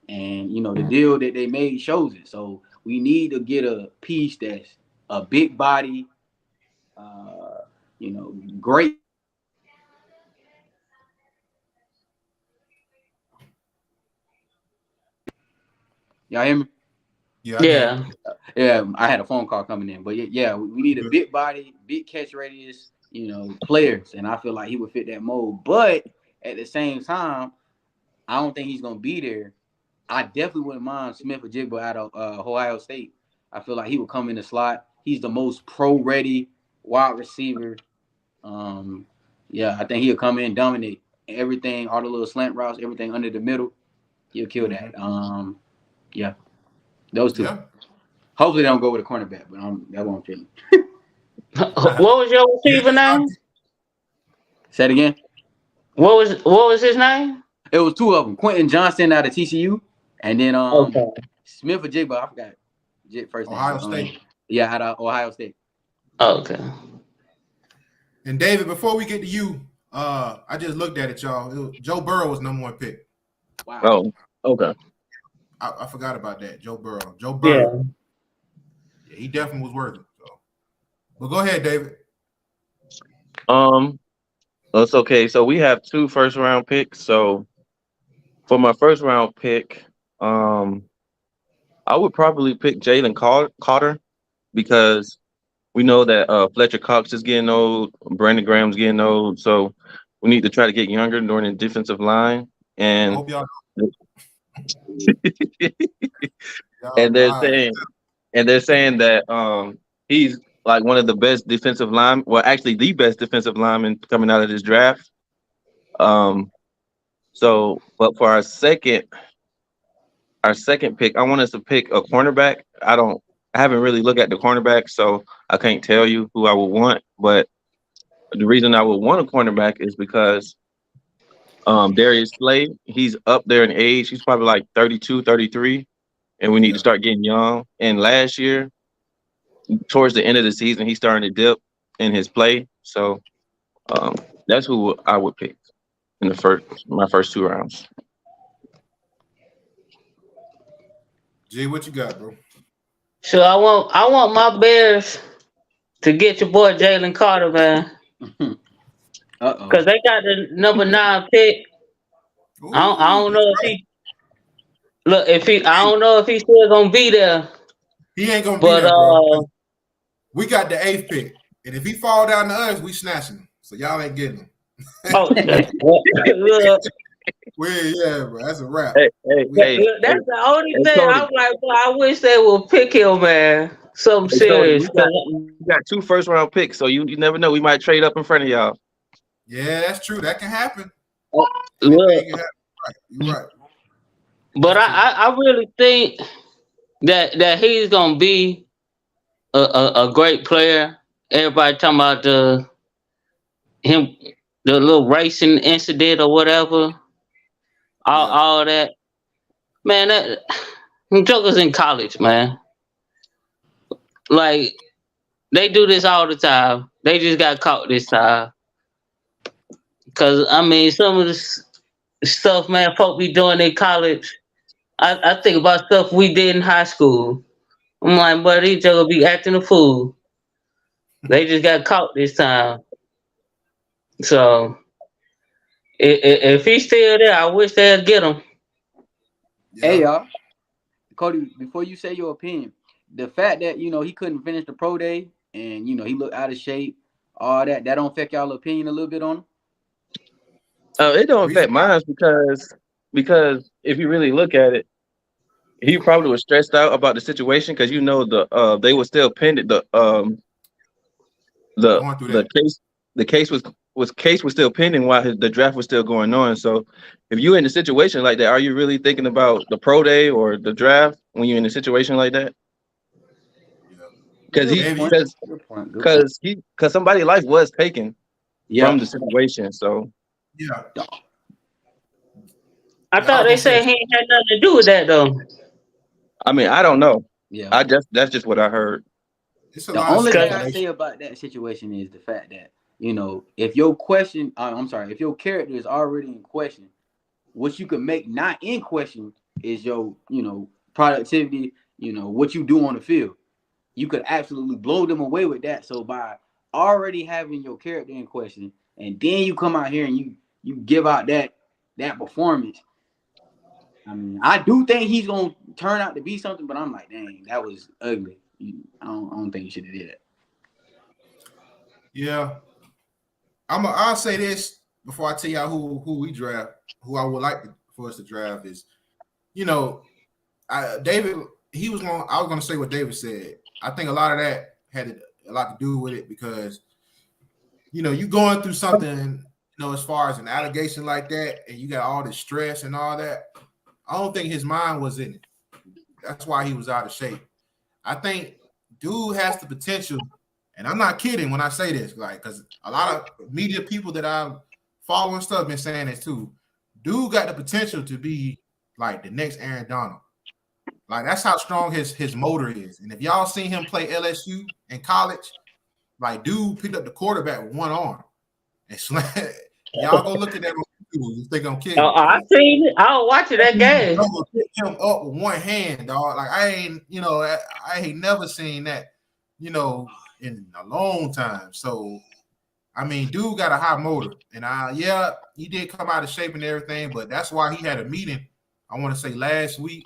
B: and the deal that they made shows it. So we need to get a piece that's a big body, great. Y'all hear me?
A: Yeah, I can.
D: Yeah.
B: Yeah, I had a phone call coming in, but yeah, we need a big body, big catch radius, players, and I feel like he would fit that mold. But at the same time, I don't think he's gonna be there. I definitely wouldn't mind Smith or Jigba out of Ohio State. I feel like he would come in the slot. He's the most pro-ready wide receiver. Yeah, I think he'll come in, dominate everything, all the little slant routes, everything under the middle. He'll kill that. Yeah, those two.
A: Yeah.
B: Hopefully they don't go with a cornerback, but that won't feel
D: What was your receiver name?
B: Say it again.
D: What was his name?
B: It was two of them. Quentin Johnson out of TCU, and then
D: Okay.
B: Smith or Jigba. I forgot first name.
A: Ohio State.
B: Yeah, out of Ohio State.
D: Okay.
A: And David, before we get to you, I just looked at it, y'all. Joe Burrow was number one pick.
B: Wow.
C: Oh, okay.
A: I forgot about that. Joe Burrow. Joe Burrow. Yeah, he definitely was worth it. So. Well, go ahead, David.
C: That's okay. So we have 2 first round picks. So for my first round pick, I would probably pick Jalen Carter because we know that Fletcher Cox is getting old, Brandon Graham's getting old, so we need to try to get younger during the defensive line.
A: I
C: And
A: hope y'all.
C: and they're saying that he's like one of the best defensive linemen, well, actually the best defensive lineman coming out of this draft. So, but for our second pick, I want us to pick a cornerback. I haven't really looked at the cornerback, so I can't tell you who I would want. But the reason I would want a cornerback is because Darius Slay, he's up there in age. He's probably like 32, 33, and we need to start getting young. And last year, towards the end of the season, he's starting to dip in his play. So that's who I would pick in my first 2 rounds.
A: G, what you got, bro?
D: So I want my Bears to get your boy Jalen Carter, man. Because they got the number 9 pick.
A: Ooh,
D: I don't know if I don't know if he's still gonna be there.
A: He ain't gonna be there, bro. We got the 8th pick, and if he fall down to us, we snatching him. So y'all ain't getting him. Yeah, bro, that's a wrap.
D: That's the only thing I'm like, bro, I wish they would pick him, man. Something serious.
C: We got 2 first round picks, so you never know. We might trade up in front of y'all.
A: Yeah, that's true. That can happen.
D: Look,
A: You're right.
D: But I really think that he's gonna be a great player. Everybody talking about the little racing incident or whatever. All that. Man, them jokers in college, man. Like, they do this all the time. They just got caught this time. Because, I mean, some of this stuff, man, folk be doing in college. I think about stuff we did in high school. I'm like, but these jokers be acting a fool. They just got caught this time. So, if he's still there, I wish they'd get him.
B: Hey
A: Yeah.
B: y'all, Cody. Before you say your opinion, the fact that he couldn't finish the pro day and he looked out of shape, all that don't affect y'all opinion a little bit on him.
C: It don't
A: Reason
C: affect mine because if you really look at it, he probably was stressed out about the situation because they were still pending the
A: going through
C: the
A: that.
C: case the case was still pending while the draft was still going on. So if you're in a situation like that, are you really thinking about the pro day or the draft when you're in a situation like that?
A: Yeah.
C: Because
B: Good
C: he
A: Maybe.
B: point.
C: because
B: Good point. Good point.
C: because somebody's life was taken
B: Yeah.
C: from the situation. So
A: Yeah.
D: I
A: Yeah. I
D: thought
A: was
D: they
A: gonna say
D: said he ain't had nothing to do with that though.
C: I mean, I don't know.
B: Yeah.
C: That's just what I heard.
A: it's a
B: The
A: lot of
B: only thing I
A: speculation.
B: say about that situation is the fact that if your question, I'm sorry, if your character is already in question, what you can make not in question is your, productivity, what you do on the field. You could absolutely blow them away with that. So by already having your character in question, and then you come out here and you give out that performance. I mean, I do think he's gonna turn out to be something, but I'm like, dang, that was ugly. I don't think you should have did it.
A: Yeah. I'll say this before I tell y'all who we draft, who I would like for us to draft is, David. I was gonna say what David said. I think a lot of that had a lot to do with it because you going through something, as far as an allegation like that, and you got all this stress and all that. I don't think his mind was in it. That's why he was out of shape. I think dude has the potential, and I'm not kidding when I say this, like, because a lot of media people that I follow and stuff been saying this too. Dude got the potential to be like the next Aaron Donald. Like that's how strong his motor is. And if y'all seen him play LSU in college, like dude picked up the quarterback with one arm and slam. Y'all go look at that on YouTube. You think I'm kidding?
D: I seen it. I was watching that game.
A: Pick him up with one hand, dog. Like I ain't never seen that, in a long time. So I mean, dude got a high motor, and he did come out of shape and everything, but that's why he had a meeting. I want to say last week,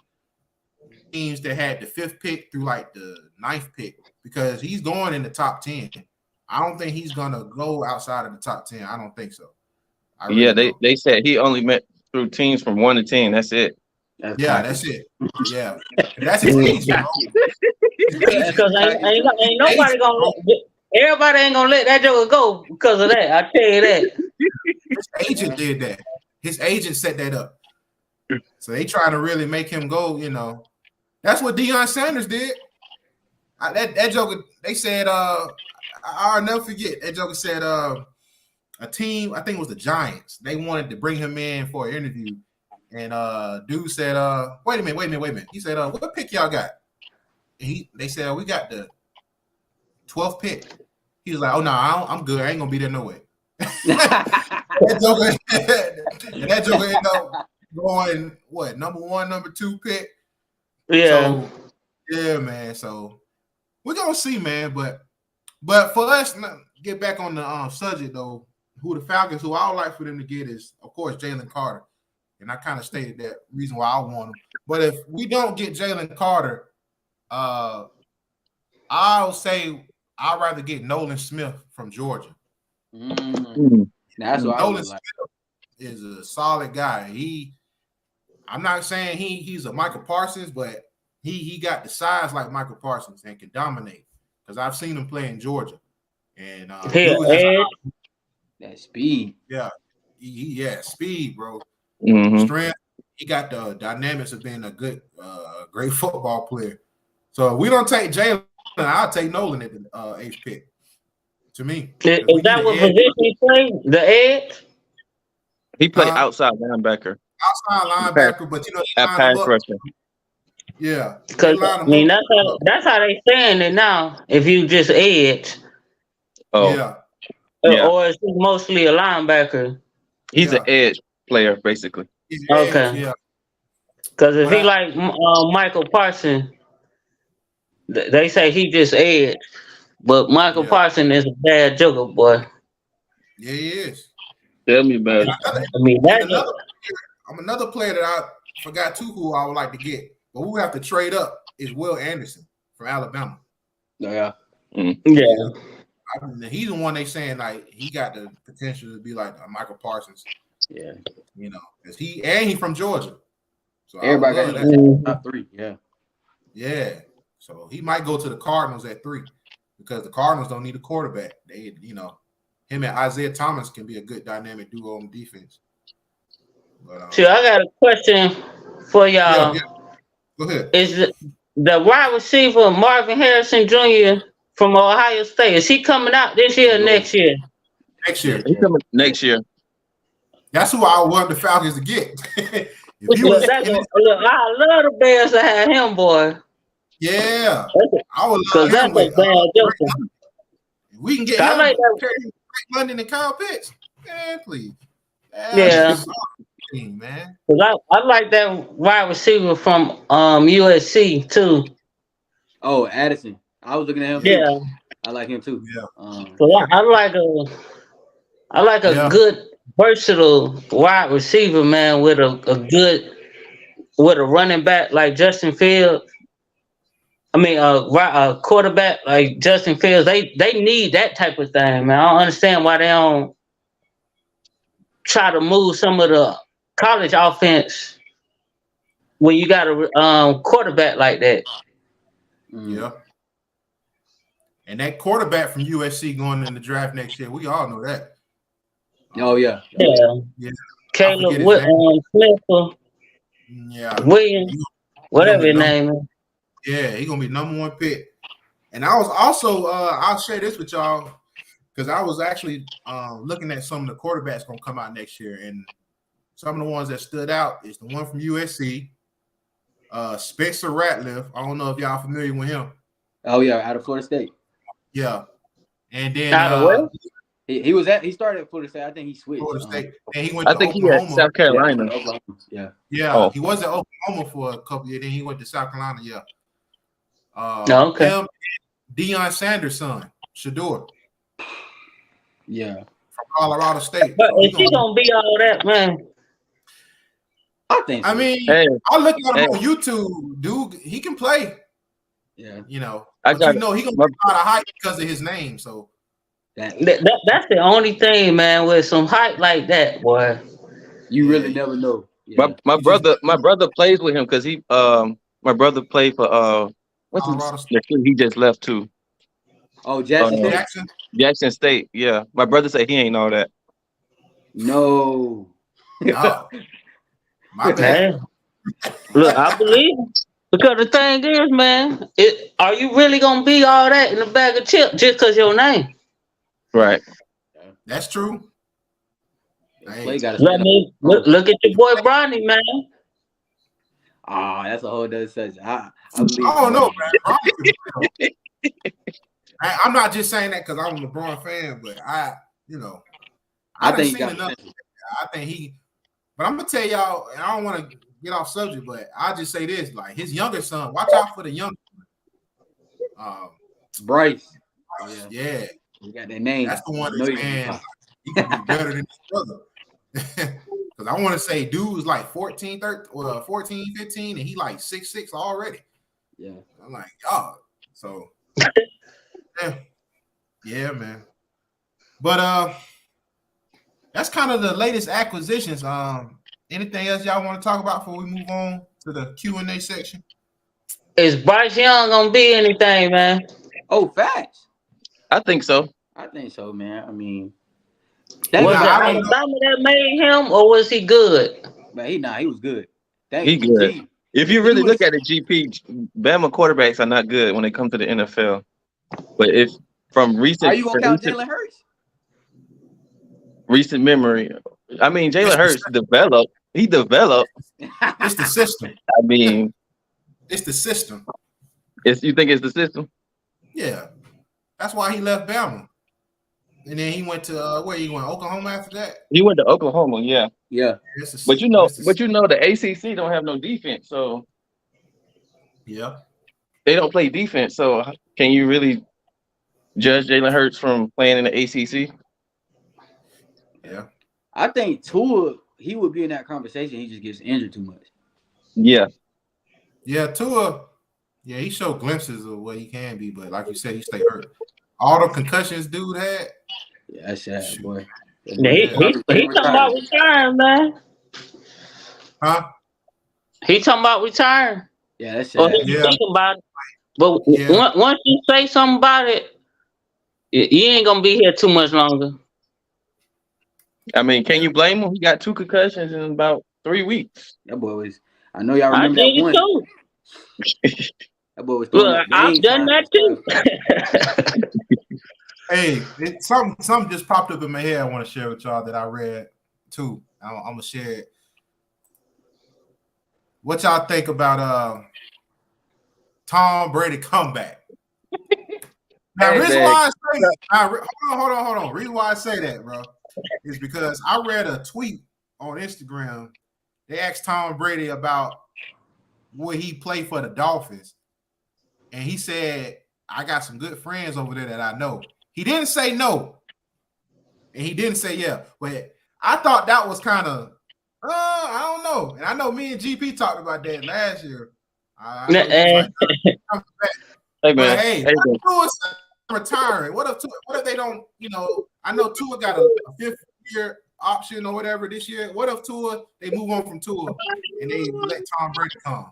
A: teams that had the 5th pick through like the 9th pick because he's going in the top 10. I don't think he's gonna go outside of the top 10. I don't think so. I really don't.
C: They said he only met through teams from 1 to 10. That's it.
A: That's it. Yeah, that's his agent, bro.
D: Because ain't nobody gonna everybody ain't gonna let that joker go because of that. I tell you that.
A: His agent did that. His agent set that up. So they trying to really make him go, That's what Deion Sanders did. That joker, they said, I'll never forget. That joker said a team, I think it was the Giants, they wanted to bring him in for an interview. And dude said, wait a minute. He said, what pick y'all got? And they said, we got the 12th pick. He was like, oh no, I'm good. I ain't gonna be there no way. that joker ended up going number 1, number 2 pick.
D: Yeah.
A: So, yeah, man. So we're gonna see, man. But for us, get back on the subject though. Who the Falcons? Who I would like for them to get is, of course, Jalen Carter. And I kind of stated that reason why I want him. But if we don't get Jalen Carter, I'll say I'd rather get Nolan Smith from Georgia.
B: That's what I
A: Nolan
B: was like.
A: Smith is a solid guy. I'm not saying he's a Michael Parsons, but he got the size like Michael Parsons and can dominate. Because I've seen him play in Georgia. And
B: that speed.
A: Yeah, he speed, bro.
C: Mm-hmm.
A: Strength. He got the dynamics of being a good, great football player. So if we don't take Jalen, I'll take Nolan at the 8th pick. To me,
D: is that what position he played? The edge?
C: He played outside linebacker.
A: Outside linebacker, but
C: pass rusher.
A: Yeah,
D: because I mean that's how they saying it now. If you just edge,
A: yeah.
D: Or is he mostly a linebacker?
C: He's an edge player, basically.
D: Okay.
A: Yeah.
D: Because if he like Michael Parsons, they say he just edge, but Michael Parsons is a bad joker, boy.
A: Yeah, he is.
C: Tell me about it.
A: I'm another player that forgot too who I would like to get, but we have to trade up. Is Will Anderson from Alabama?
B: Yeah.
D: Yeah.
A: He's the one they saying like he got the potential to be like Michael Parsons.
B: Yeah.
A: You know, because he's from Georgia. So
B: Everybody got
A: that.
B: him top 3. Yeah.
A: Yeah. So he might go to the Cardinals at 3 because the Cardinals don't need a quarterback. They, him and Isaiah Thomas can be a good dynamic duo on defense. But,
D: See, I got a question for y'all.
A: Yeah. Go ahead.
D: Is the wide receiver Marvin Harrison Jr. from Ohio State, is he coming out this year or next year?
A: Next year.
C: He's coming next year.
A: That's who I want the Falcons to get.
D: I love the Bears to have him, boy.
A: Yeah. I would
D: love him with
A: we can get him. Like London and Kyle Pitts. Man, please.
D: Yeah.
A: Man.
D: I like that wide receiver from USC too.
B: Oh, Addison. I was looking at him.
D: Yeah.
B: Too. I like him too.
A: Yeah.
D: I like a good versatile wide receiver, man, with a running back like Justin Fields. I mean, a quarterback like Justin Fields. They need that type of thing, man. I don't understand why they don't try to move some of the college offense when you got a quarterback like that.
A: Yeah. And that quarterback from USC going in the draft next year, we all know that.
B: Oh yeah.
A: Yeah.
D: Caleb Smith.
A: Yeah.
D: Williams, whatever his name is.
A: Yeah, he's gonna be number 1 pick. And I was also I'll share this with y'all because I was actually looking at some of the quarterbacks gonna come out next year, and some of the ones that stood out is the one from USC, Spencer Rattler. I don't know if y'all familiar with him.
B: Oh yeah, out of Florida State.
A: Yeah, and then
B: he started at Florida State. I think he switched.
A: Florida State. And he went.
C: I think
A: Oklahoma.
C: he had South Carolina.
B: Yeah.
A: Yeah.
C: Oh.
A: He was at Oklahoma for a couple years. Then he went to South Carolina. Yeah.
D: Okay.
A: Him, Deion Sanders' son, Shador.
B: Yeah.
A: From Colorado State.
D: But is he gonna be all that, man?
B: I think so.
A: I mean, I look at him on YouTube, dude. He can play.
B: Yeah.
A: You know,
C: he gonna
A: get a lot of hype because of his name. So
D: that's the only thing, man. With some hype like that, boy,
B: you really never know. Yeah.
C: My brother plays with him because my brother played for he just left too.
B: Oh, Jackson
C: State. Yeah, my brother said he ain't all that.
B: No.
A: My bad.
D: Look, I believe it. Because the thing is, man, are you really gonna be all that in a bag of chips just because your name?
C: Right.
A: That's true.
B: Hey.
D: Look at your boy Bronny, man.
B: That's a whole other subject. I
A: don't know, man. I'm not just saying that because I'm a LeBron fan, but I think enough. I think he. But I'm gonna tell y'all, and I don't want to get off subject, but I'll just say this: like his younger son, watch out for the young.
B: Bryce.
A: Yeah.
B: You got that name.
A: That's the one that's man. He can be better than his brother. Because I want to say dude was like 14, 15, and he like 6'6" already.
B: Yeah.
A: I'm like, so yeah, man. But that's kind of the latest acquisitions. Anything else y'all want to talk about before we move on to the Q&A section?
D: Is Bryce Young gonna be anything, man?
B: Oh, facts.
C: I think so.
B: I think so, man. I mean,
D: was it Alabama that made him, or was he good?
B: Man, he was good.
C: He good. If you really look at it, GP, Bama quarterbacks are not good when they come to the NFL. But if from recent,
B: are you gonna count Jalen Hurts?
C: Recent memory, I mean, Jalen Hurts developed. He developed.
A: It's the system.
C: I mean,
A: it's the system.
C: You think it's the system?
A: Yeah, that's why he left Bama, and then he went to where he went? Oklahoma after that.
C: He went to Oklahoma. Yeah.
B: Yeah.
C: But you know, the ACC don't have no defense, so
A: yeah,
C: they don't play defense. So can you really judge Jalen Hurts from playing in the ACC?
A: Yeah,
B: I think Tua, he would be in that conversation. He just gets injured too much.
C: Yeah.
A: Yeah, Tua. Yeah, he showed glimpses of what he can be, but like you said, he stay hurt. All the concussions dude had.
B: Yeah, that's sad,
A: Shoot.
B: boy. That
D: Yeah,
B: boy
A: Yeah.
D: he talking about retiring, man.
A: Huh?
D: He talking about retiring.
B: Yeah, that's
D: Or
B: sad.
D: he
A: Yeah.
D: thinking about it. But
A: Yeah.
D: once you say something about it, you ain't gonna be here too much longer.
C: I mean, can you blame him? He got 2 concussions in about 3 weeks.
B: That boy was. I know y'all
D: I
B: remember
D: did
B: that
D: it
B: one.
D: too.
B: That boy was throwing
D: Look,
B: up
D: I've
B: gang
D: done
B: signs
D: that
B: and
D: too.
B: stuff.
A: Hey, something just popped up in my head. I want to share with y'all that I read too. I'm gonna share it. What y'all think about Tom Brady comeback? Now,
C: Hey,
A: reason
C: man.
A: why I say hold on. Reason why I say that, bro, is because I read a tweet on Instagram. They asked Tom Brady about would he play for the Dolphins, and he said, "I got some good friends over there that I know." He didn't say no, and he didn't say yeah, but I thought that was kind of, I don't know. And I know me and GP talked about that last year. I know he was like, "Come back."
C: Hey,
A: But
C: man.
A: hey,
C: Hey, man.
A: Tua's retiring. What if they don't? I know Tua got a 5th-year option or whatever this year. What if they move on from Tua and they let Tom Brady come?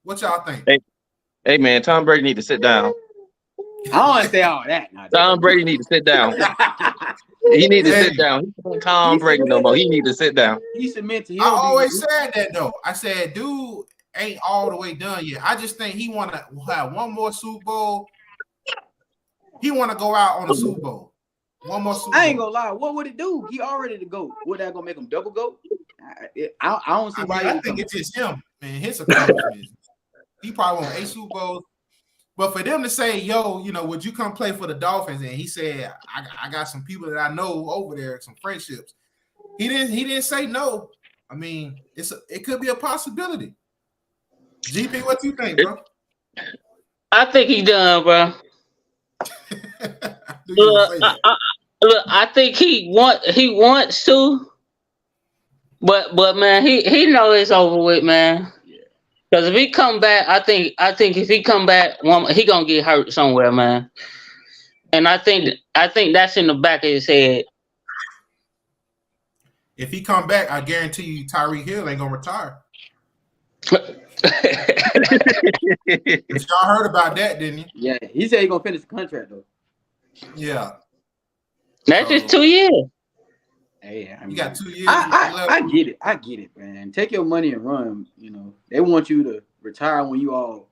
A: What y'all think?
C: Hey, man. Tom Brady need to sit down.
B: I don't want to say all that. Now,
C: Tom Brady need to sit down. He need to
A: Hey.
C: sit down. He ain't Tom Brady no more. He need to sit down.
B: He submit to.
A: I always said that though. I said, dude ain't all the way done yet. I just think he want to have one more Super Bowl. He want to go out on a Super Bowl. One more Super Bowl.
B: I ain't gonna lie. What would it do? He already the GOAT. Would that gonna make him double GOAT? I don't see why.
A: I think it's just him, man. His accomplishments. He probably won 8 Super Bowls. But for them to say, yo, would you come play for the Dolphins? And he said, I got some people that I know over there, some friendships. He didn't say no. I mean, it could be a possibility. GP, what you think, bro?
D: I think he done, bro. Look, I think he wants to, but man, he know it's over with, man. Because if he come back, I think if he come back, he gonna get hurt somewhere, man. And I think that's in the back of his head.
A: If he come back, I guarantee you Tyreek Hill ain't gonna retire. Y'all heard about that, didn't you?
B: Yeah, he said he gonna finish the contract though.
A: Yeah.
D: That's just 2 years.
B: Hey, I mean,
A: You got 2 years.
B: I get it. I get it, man. Take your money and run. They want you to retire when you all,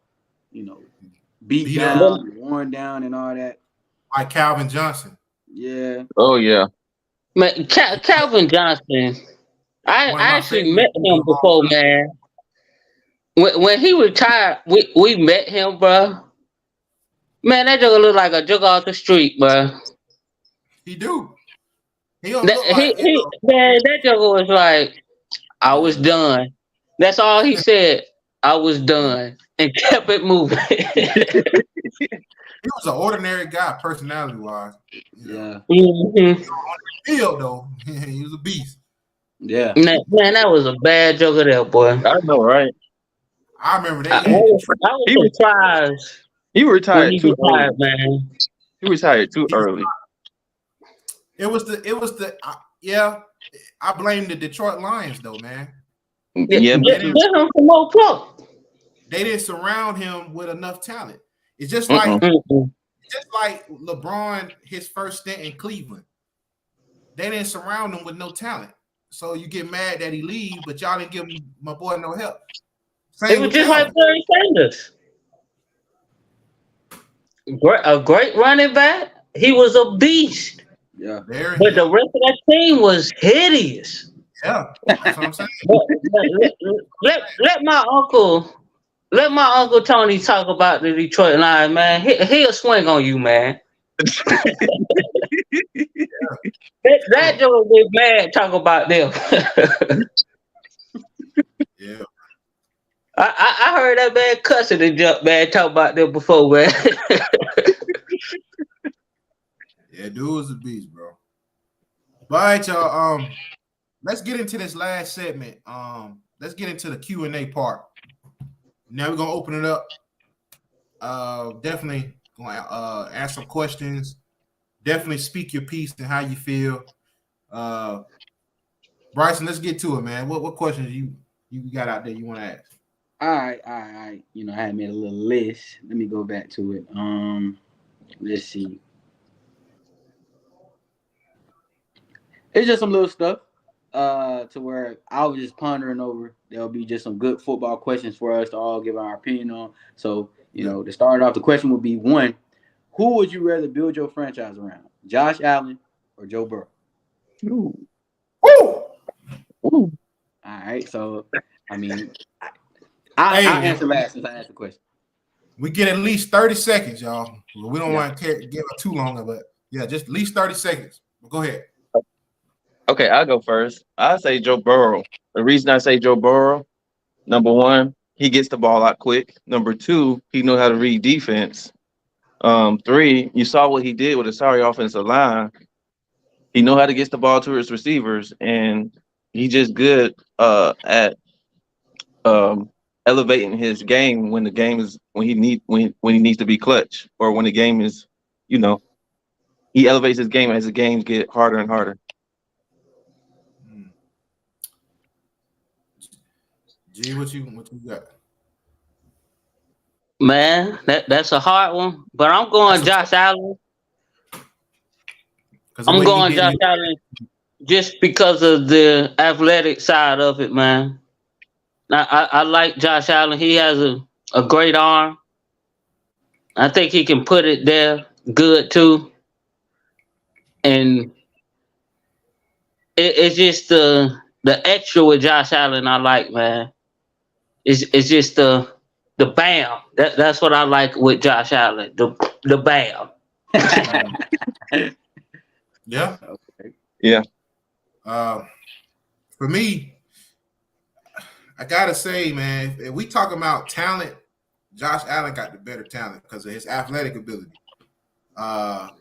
B: beat down, worn down, and all that.
A: Like Calvin Johnson.
B: Yeah.
C: Oh, yeah.
D: Man, Calvin Johnson. I actually met him before, man. When he retired, we met him, bro. Man, that jugger look like a jugger off the street, bro.
A: He do. He don't look like
D: man, that jugger was like, I was done. That's all he said. I was done, and kept it moving.
A: He was an ordinary guy, personality wise.
B: Yeah.
D: Mm-hmm.
A: Field though, he was a beast.
B: Yeah.
D: Man, that was a bad jugger there, boy.
C: I know, right?
A: I remember that.
D: I was surprised.
C: He retired too early,
D: man.
C: He retired too early.
A: It was the I blame the Detroit Lions though, man.
C: Yeah,
D: get him some more pluck.
A: They didn't surround him with enough talent. It's just like LeBron, his first stint in Cleveland. They didn't surround him with no talent. So you get mad that he leaves, but y'all didn't give my boy no help.
D: It was just like Barry Sanders. A great running back. He was a beast.
B: Yeah.
D: But the rest of that team was hideous.
A: Yeah, that's what I'm saying.
D: let my uncle Tony talk about the Detroit Lions, man. He'll swing on you, man. That dude was mad talk about them.
A: Yeah.
D: I heard that man cussing and jump, man, talk about them before, man.
A: Yeah, dude was a beast, bro. But all right, y'all. Let's get into this last segment. let's get into the Q&A part. Now we're gonna open it up. Definitely gonna ask some questions. Definitely speak your piece and how you feel. Bryson, let's get to it, man. What questions you got out there you want to ask?
B: All right. I had made a little list. Let me go back to it. Let's see. It's just some little stuff. To where I was just pondering over. There'll be just some good football questions for us to all give our opinion on. So, to start off, the question would be one: who would you rather build your franchise around, Josh Allen or Joe Burrow?
C: Ooh.
A: Woo!
C: Ooh.
B: All right. So, I mean, I'll answer last since I asked the question.
A: We get at least 30 seconds, y'all. We don't want to give it too long, but yeah, just at least 30 seconds. Go ahead.
C: Okay, I'll go first. I say Joe Burrow. The reason I say Joe Burrow, number one, he gets the ball out quick. Number two, he knows how to read defense. Three, you saw what he did with a sorry offensive line. He know how to get the ball to his receivers, and he's just good at elevating his game when he needs to be clutch, or when the game is, he elevates his game as the games get harder and harder.
A: G, what you got?
D: Man, that's a hard one, but I'm going Josh Allen. I'm going Josh Allen just because of the athletic side of it, man. I like Josh Allen. He has a great arm. I think he can put it there good too. And it's just the extra with Josh Allen I like, man. It's just the bam. That's what I like with Josh Allen. The bam.
A: Yeah.
B: Okay.
C: Yeah.
A: For me, I gotta say, man, if we talk about talent, Josh Allen got the better talent because of his athletic ability. But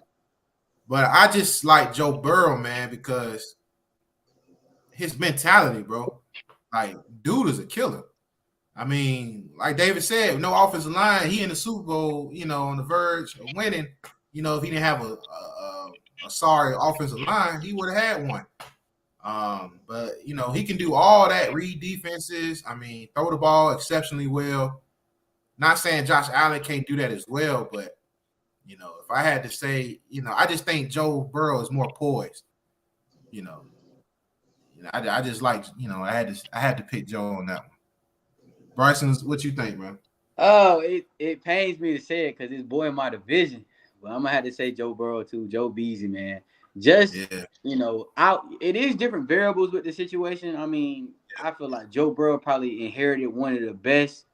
A: I just like Joe Burrow, man, because his mentality, bro. Like, dude is a killer. I mean, like David said, no offensive line. He in the Super Bowl, on the verge of winning. If he didn't have a sorry offensive line, he would have had one. But he can do all that, read defenses. I mean, throw the ball exceptionally well. Not saying Josh Allen can't do that as well, but if I had to say, I just think Joe Burrow is more poised. I just like, I had to pick Joe on that one. Bryson, what you think, man?
B: Oh, it pains me to say it because it's boy in my division, but I'm gonna have to say Joe Burrow too. Joe Beasley, man. Just it is different variables with the situation. I mean, I feel like Joe Burrow probably inherited one of the best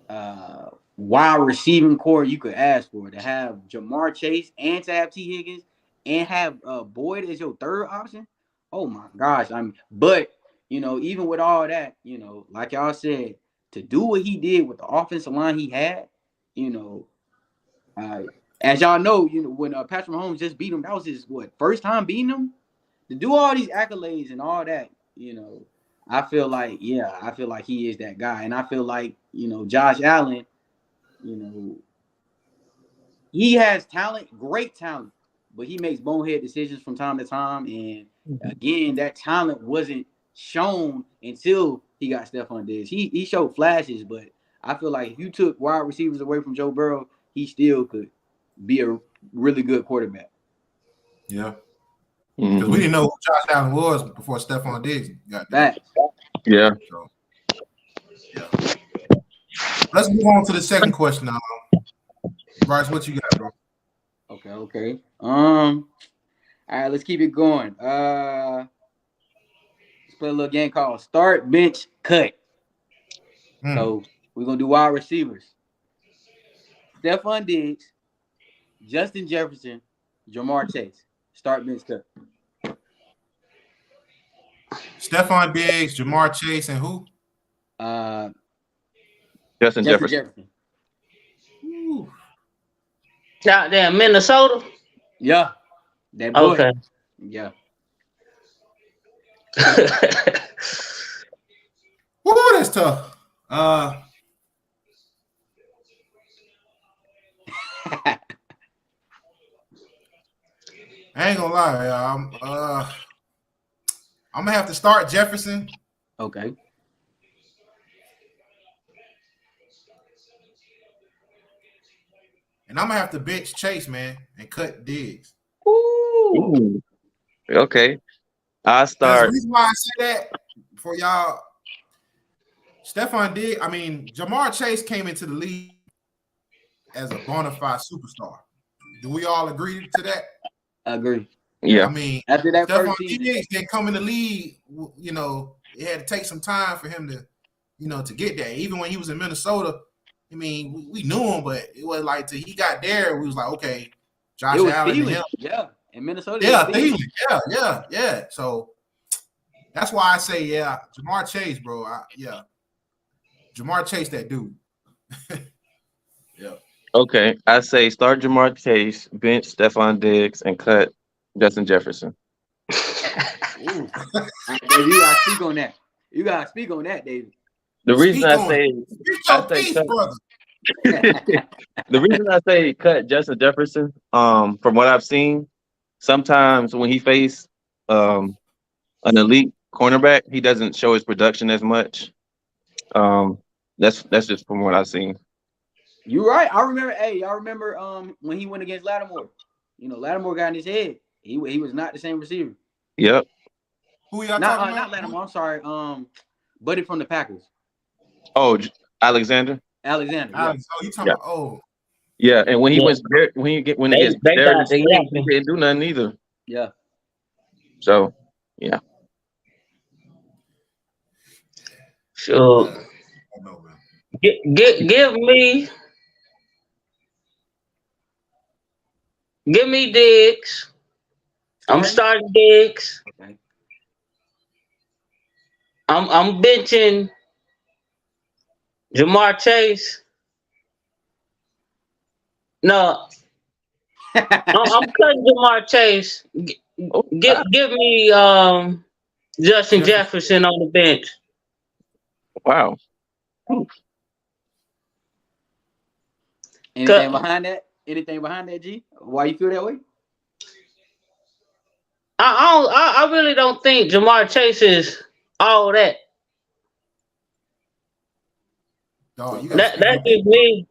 B: wide receiving core you could ask for, to have Jamar Chase and to have T. Higgins and have Boyd as your third option. Oh my gosh. But even with all that, like y'all said, to do what he did with the offensive line he had, as y'all know, when Patrick Mahomes just beat him, that was his first time beating him. To do all these accolades and all that, I feel like he is that guy. And I feel like, Josh Allen, he has talent, great talent, but he makes bonehead decisions from time to time. And again, that talent wasn't shown until he got Stephon Diggs. He showed flashes, but I feel like if you took wide receivers away from Joe Burrow, he still could be a really good quarterback.
A: Yeah. Because we didn't know who Josh Allen was before Stephon Diggs got there.
C: Yeah.
A: So, yeah. Let's move on to the second question now. Bryce, what you got, bro?
B: Okay. All right, let's keep it going. Let's play a little game called Start, Bench, Cut. So we're gonna do wide receivers. Stephon Diggs, Justin Jefferson, Jamar Chase. Start, bench, cut.
A: Stephon Diggs, Jamar Chase, and who?
C: Justin Jefferson.
D: Out there in Minnesota?
B: Yeah. That boy.
D: Okay.
B: Yeah.
A: Whoa, that's tough. I ain't gonna lie, I'm gonna have to start Jefferson.
B: Okay.
A: And I'm gonna have to bench Chase, man, and cut Diggs.
B: Ooh.
C: Okay. I
A: Because the
C: start.
A: reason why I say that for y'all, Stephon Diggs, I mean, Jamar Chase came into the league as a bona fide superstar. Do we all agree to that?
B: I agree.
C: Yeah.
A: I mean,
B: After that
A: Stephon
B: first season,
A: Diggs didn't come in the league, you know, it had to take some time for him to, you know, to get there. Even when he was in Minnesota, I mean, we knew him, but it was like till he got there, we was like, okay, Josh
B: it was
A: Allen and
B: Thielen.
A: him.
B: Yeah. In Minnesota,
A: Yeah,
B: it was Thielen.
A: yeah. So that's why I say, yeah, Jamar Chase, bro. Jamar Chase, that dude. Yeah.
C: Okay. I say start Jamar Chase, bench Stephon Diggs, and cut Justin Jefferson.
B: Ooh. Dave, you gotta speak on that. You gotta speak on that, David.
C: The reason
A: Speak
C: I
A: on
C: say
A: it. Speak your piece,
C: cut,
A: brother.
C: the reason I say cut Justin Jefferson, from what I've seen, sometimes when he faced an elite cornerback, he doesn't show his production as much. That's just from what I've seen.
B: You're right. I remember. Hey, y'all remember when he went against Lattimore? You know, Lattimore got in his head. He was not the same receiver.
C: Yep.
A: Who y'all
B: Not
A: talking
B: not
A: about?
B: Lattimore. I'm sorry. Buddy from the Packers,
C: Oh, Alexander.
B: Alexander. Yeah.
A: Alex, you talking about? Oh,
C: Yeah, and when he
D: Yeah.
C: went when it gets
D: They
C: Darius
D: got the
C: Slay, he
D: yapping.
C: didn't do nothing either.
B: Yeah.
C: So yeah.
D: So
A: I don't know, man.
D: give me Diggs. I'm starting Diggs.
B: Okay.
D: I'm benching Jamar Chase. No, I'm cutting Jamar Chase.
C: Oh,
D: Give me Justin Jefferson on the bench.
C: wow.
B: Anything behind that? Anything behind that, G? Why you feel that way?
D: I really don't think Jamar Chase is all that.
A: Dog, you gotta
D: That's just me.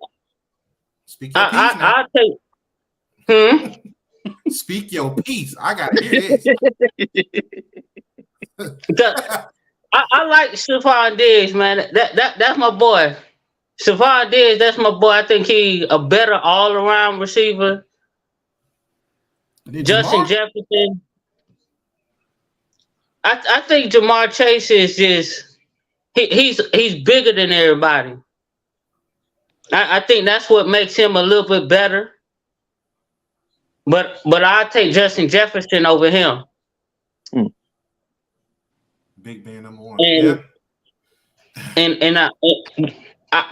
A: speak your piece now.
D: I take.
A: Speak your piece. I gotta hear this.
D: I like Stephon Diggs, man. That's my boy. Stephon Diggs, that's my boy. I think he a better all around receiver. Justin Jefferson. I think Jamar Chase is just he's bigger than everybody. I think that's what makes him a little bit better. But I take Justin Jefferson over him.
A: Big Ben number one.
D: And
A: yeah.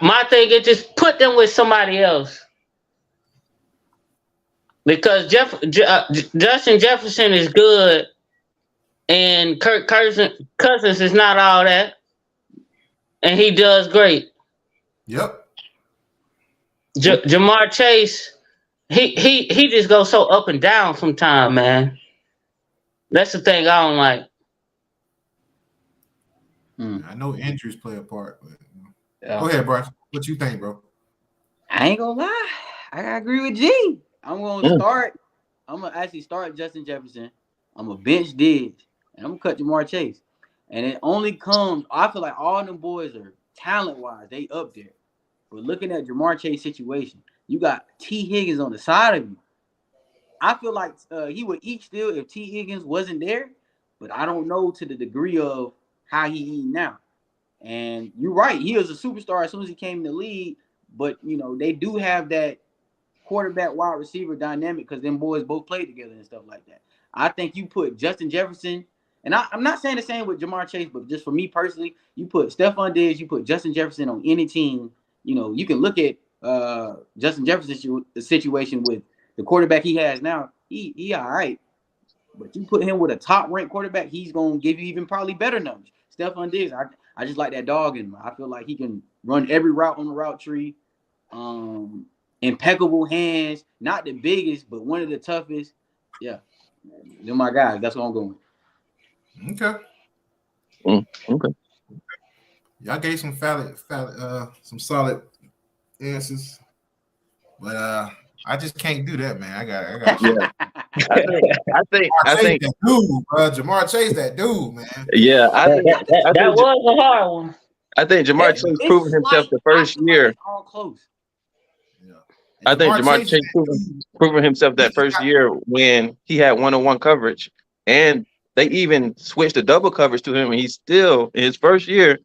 D: My thing is just put them with somebody else because Justin Jefferson is good, and Kirk Cousins is not all that, and he does great.
A: Yep.
D: Jamar Chase, he just goes so up and down sometimes, man. That's the thing I don't like.
A: I know injuries play a part, but go ahead, bro. What you think, bro?
B: I ain't gonna lie. I agree with G. I'm gonna actually start Justin Jefferson. I'm gonna bench Diggs, and I'm gonna cut Jamar Chase. And it only comes. I feel like all them boys are talent wise, they up there. But looking at Jamar Chase situation, you got T. Higgins on the side of you. I feel like he would eat still if T. Higgins wasn't there, but I don't know to the degree of how he eating now. And you're right, he was a superstar as soon as he came in the league. But you know they do have that quarterback wide receiver dynamic because them boys both played together and stuff like that. I think you put Justin Jefferson, and I'm not saying the same with Jamar Chase, but just for me personally, you put Stephon Diggs, you put Justin Jefferson on any team. You know, you can look at Justin Jefferson's situation with the quarterback he has now. He all right, but you put him with a top ranked quarterback, he's gonna give you even probably better numbers. Stephon Diggs, I just like that dog in him. I feel like he can run every route on the route tree. Impeccable hands, not the biggest, but one of the toughest. Yeah, they're my guys. That's what I'm going with.
A: Okay.
C: Okay.
A: Y'all gave some some solid answers, but I just can't do that, man. I got.
C: Yeah. I think
A: that dude, bro. Jamar Chase, that dude, man.
C: Yeah,
D: that was a hard one.
C: I think Jamar Chase proving himself the first year.
B: It's all close.
A: Yeah.
C: I think Jamar Chase proving himself that first year when he had one-on-one coverage, and they even switched the double coverage to him, and he still in his first year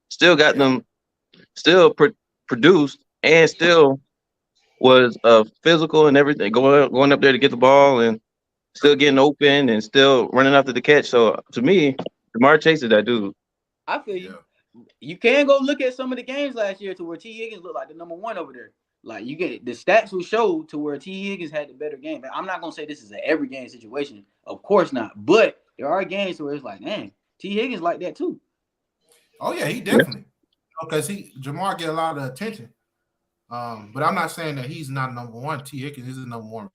C: still got them, still produced, and still was physical and everything, going up there to get the ball and still getting open and still running after the catch. So to me, Jamar Chase is that dude.
B: I feel you. You can go look at some of the games last year to where T. Higgins looked like the number one over there. Like you get the stats will show to where T. Higgins had the better game. I'm not gonna say this is an every game situation, of course not. But there are games where it's like, man, T. Higgins like that too.
A: Oh yeah, he definitely because Jamar get a lot of attention. But I'm not saying that he's not number one. T. Higgins is the number one.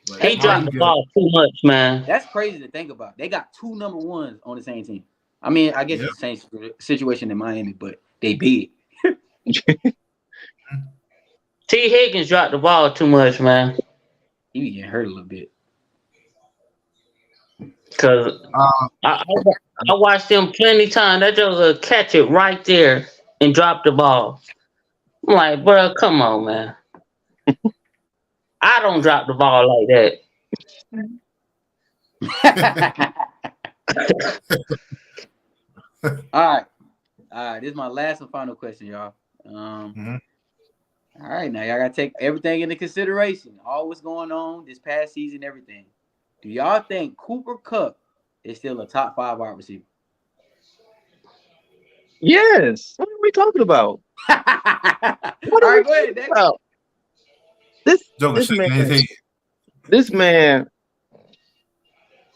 A: But
D: he dropped the ball too much, man.
B: That's crazy to think about. They got two number ones on the same team. I mean, I guess it's the same situation in Miami, but they big.
D: T. Higgins dropped the ball too much, man.
B: He be getting hurt a little bit.
D: Cause I watched him plenty times. That just will catch it right there and drop the ball. I'm like, bro, come on, man. I don't drop the ball like that.
B: All right. This is my last and final question, y'all. All right, now y'all gotta take everything into consideration. All what's going on this past season, everything. Do y'all think Cooper Kupp is still a top 5 wide receiver?
C: Yes. What are we talking about?
B: All right, go ahead, Nick.
C: This man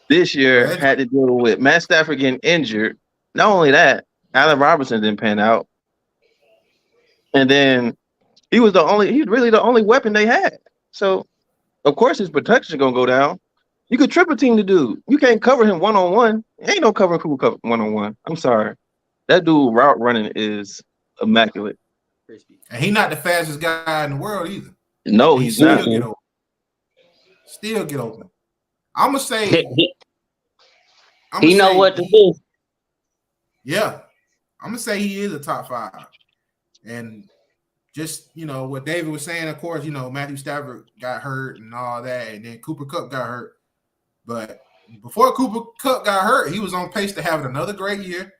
C: this year had to deal with Matt Stafford getting injured. Not only that, Allen Robinson didn't pan out. And then he was really the only weapon they had. So of course his protection gonna go down. You could triple team the dude. You can't cover him one-on-one. Ain't no covering Cooper Kupp one-on-one. I'm sorry. That dude route running is immaculate.
A: And he's not the fastest guy in the world either.
C: No, he's not.
A: Still get open. I'm gonna say
D: he know what to do.
A: Yeah, I'm gonna say he is a top 5. And just what David was saying, of course, Matthew Stafford got hurt and all that, and then Cooper Kupp got hurt. But before Cooper Kupp got hurt, he was on pace to have another great year.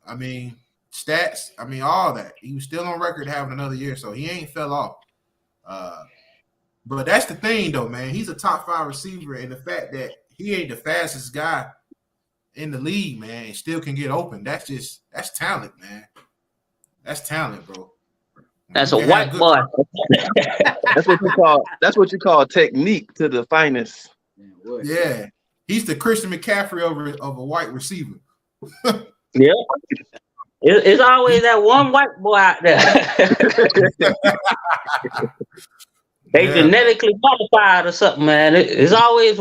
A: I mean, stats, all that. He was still on record having another year, so he ain't fell off. But that's the thing, though, man. He's a top 5 receiver, and the fact that he ain't the fastest guy in the league, man, and still can get open. That's talent, man. That's talent, bro.
D: That's a white boy.
C: That's what you call technique to the finest.
A: Yeah, he's the Christian McCaffrey of a white receiver.
D: Yeah, it's always that one white boy out there. They genetically modified or something, man. It's always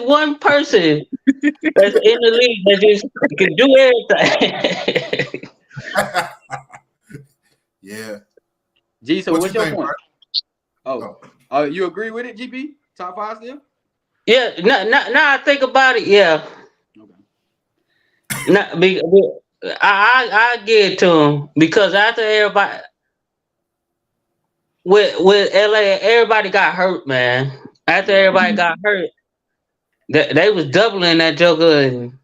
D: one person that's in the league that just can do everything.
A: Yeah.
B: G, so what's your point? Oh, you agree with it, GP? Top 5 still?
D: Yeah. Now I think about it. Yeah. Okay. I give it to him because after everybody. With LA, everybody got hurt, man. After everybody got hurt, they was doubling that joker, and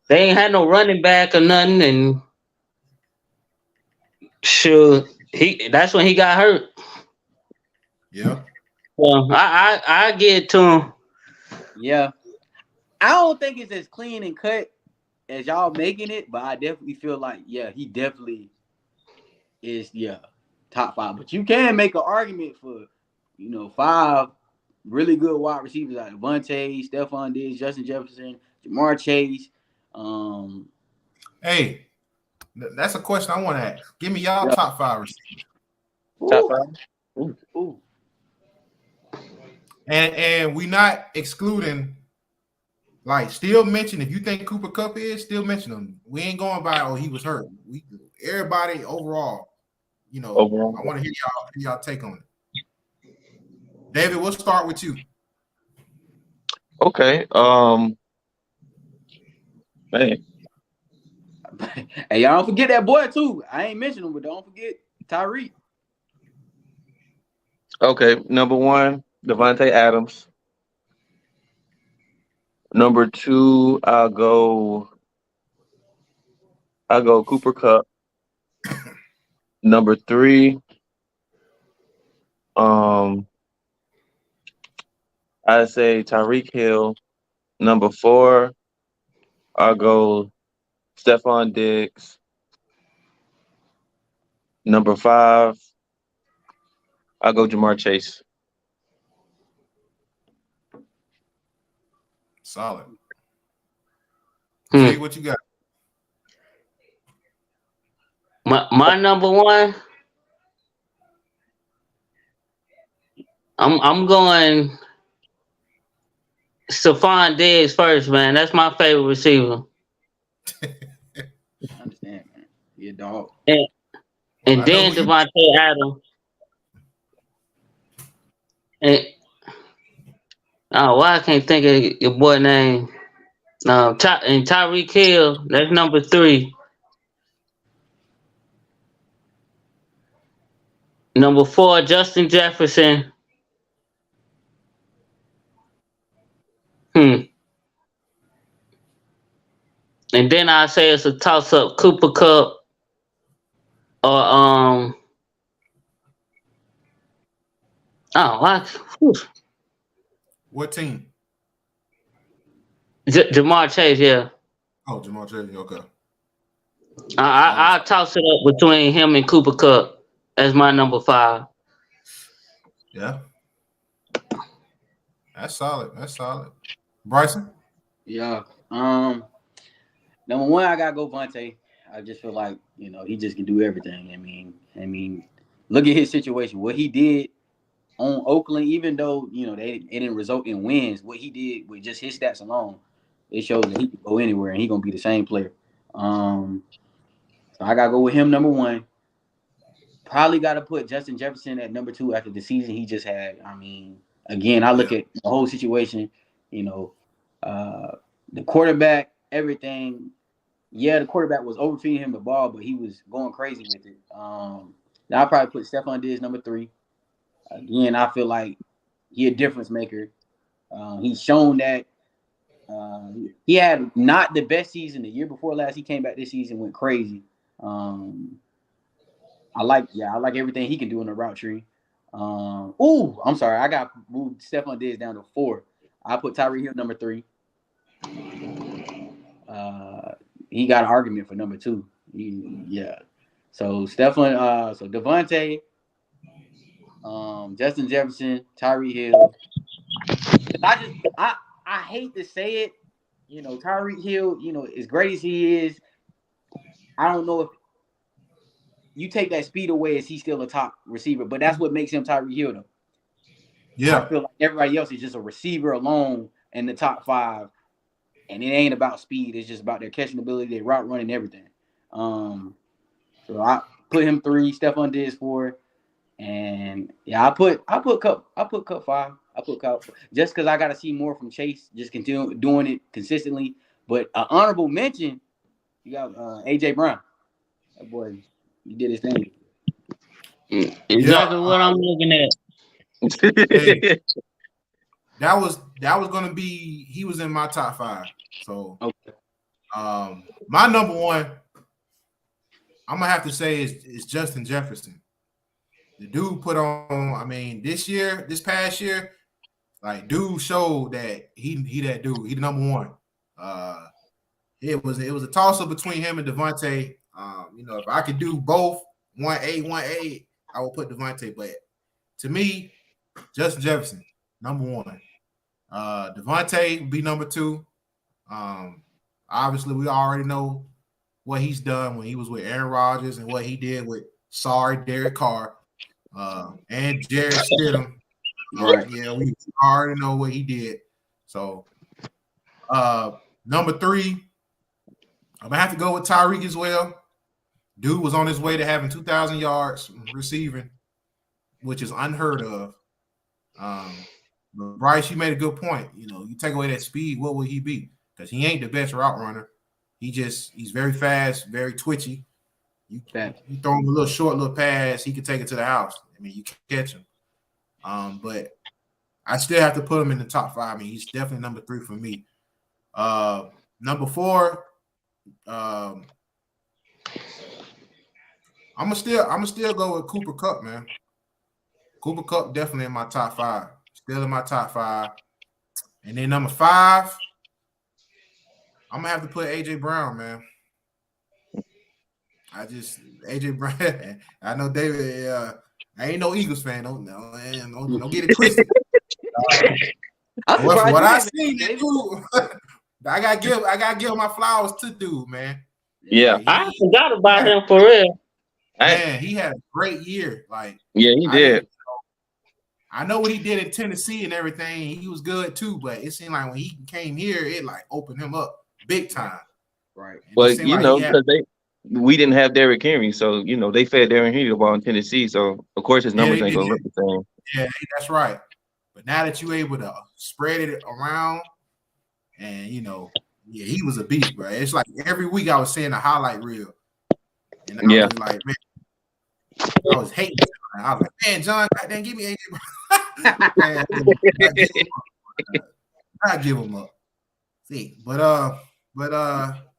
D: they ain't had no running back or nothing. And sure, that's when he got hurt.
A: Yeah.
D: Well, I give it to him.
B: Yeah, I don't think it's as clean and cut as y'all making it, but I definitely feel like he definitely is top 5, but you can make an argument for, 5 really good wide receivers like Devontae, Stephon Diggs, Justin Jefferson, Jamar Chase.
A: Hey, That's a question I want to ask. Give me y'all top 5 receivers.
C: Top 5.
B: Ooh.
A: And we not excluding, like, still mention if you think Cooper Kupp is, still mention him. We ain't going by he was hurt. We everybody overall,
C: Overall.
A: I want to hear y'all take on it. David, we'll start with you.
C: Okay. Man.
B: Hey, y'all don't forget that boy too. I ain't mentioned him, but don't forget Tyreek.
C: Okay. Number 1, Devontae Adams. Number 2, I'll go Cooper Kupp. Number 3, I say Tyreek Hill. Number 4, I'll go Stephon Diggs. Number 5, I'll go Jamar Chase.
A: Solid. See what you got.
D: My number 1. I'm going Stephon Diggs first, man. That's my favorite receiver.
B: I understand, man. You're a dog.
D: And then Devontae Adams. And why I can't think of your boy name? And Tyreek Hill. That's number 3. Number 4, Justin Jefferson. And then I say it's a toss-up: Cooper Kupp or
A: What team?
D: Jamar Chase. Yeah,
A: Oh, Jamar Chase. Okay.
D: I'll toss it up between him and Cooper Kupp as my number 5.
A: Yeah. That's solid. Bryson?
B: Yeah. Number 1, I gotta go Vontae. I just feel like, he just can do everything. I mean, look at his situation. What he did on Oakland, even though, it didn't result in wins, what he did with just his stats alone, it shows that he can go anywhere and he's gonna be the same player. So I gotta go with him, number 1. Probably gotta put Justin Jefferson at number 2 after the season he just had. I mean, again, I look at the whole situation, the quarterback, everything. Yeah, the quarterback was overfeeding him the ball, but he was going crazy with it. Now I'll probably put Stephon Diggs number 3. Again, I feel like he's a difference maker. He's shown that he had not the best season the year before last. He came back this season, went crazy. I like everything he can do in the route tree. I'm sorry, I got moved Stephon Diggs down to 4. I put Tyreek Hill number 3. He got an argument for number 2. So Stephon, so Devontae, Justin Jefferson, Tyreek Hill. I hate to say it, Tyreek Hill, as great as he is, I don't know if you take that speed away, is he still a top receiver? But that's what makes him Tyreek Hill, though.
A: Yeah.
B: I feel like everybody else is just a receiver alone in the top 5. And it ain't about speed. It's just about their catching ability, their route running, everything. So I put him 3, Stephon Diggs 4, and I put Kupp 5. I put Kupp just because I got to see more from Chase. Just continue doing it consistently. But an honorable mention, you got AJ Brown. That boy, he did his thing.
D: Exactly what I'm looking at.
A: Hey, that was gonna be. He was in my top 5. So,
B: okay.
A: My number 1, I'm gonna have to say is Justin Jefferson. The dude put on. I mean, this past year, like, dude showed that he that dude. He the number 1. It was a toss up between him and Devontae. If I could do both 1A, I would put Devontae. But to me, Justin Jefferson number 1. Devontae would be number 2. Obviously, we already know what he's done when he was with Aaron Rodgers and what he did with Derek Carr, and Jared Stidham.
B: Right.
A: Yeah, we already know what he did. So, number 3, I'm gonna have to go with Tyreek as well. Dude was on his way to having 2,000 yards receiving, which is unheard of. But Bryce, you made a good point. You know, you take away that speed, what will he be? Because he ain't the best route runner. He's very fast, very twitchy. You throw him a little pass, he can take it to the house. I mean, you can catch him. But I still have to put him in the top 5. I mean, he's definitely number 3 for me. Number 4, I'm gonna still go with Cooper Kupp, man. Cooper Kupp definitely in my top 5. Still in my top 5. And then number 5, I'm gonna have to put AJ Brown, man. AJ Brown. I know David. I ain't no Eagles fan. Don't get it twisted. What I seen, dude, I gotta give my flowers to dude, man.
C: Yeah,
D: I forgot about him for real.
A: Man, he had a great year. Like,
C: yeah, he did.
A: I know what he did in Tennessee and everything. He was good too, but it seemed like when he came here, it like opened him up big time.
B: Right.
C: But because we didn't have Derrick Henry, so they fed Derrick Henry the ball in Tennessee. So of course his numbers ain't gonna look the same.
A: Yeah, that's right. But now that you're able to spread it around, and he was a beast, bro. It's like every week I was seeing a highlight reel, and I was like, man, I was hating. I was like, man, John, goddamn, give me AJ. Man, I give him up. See, but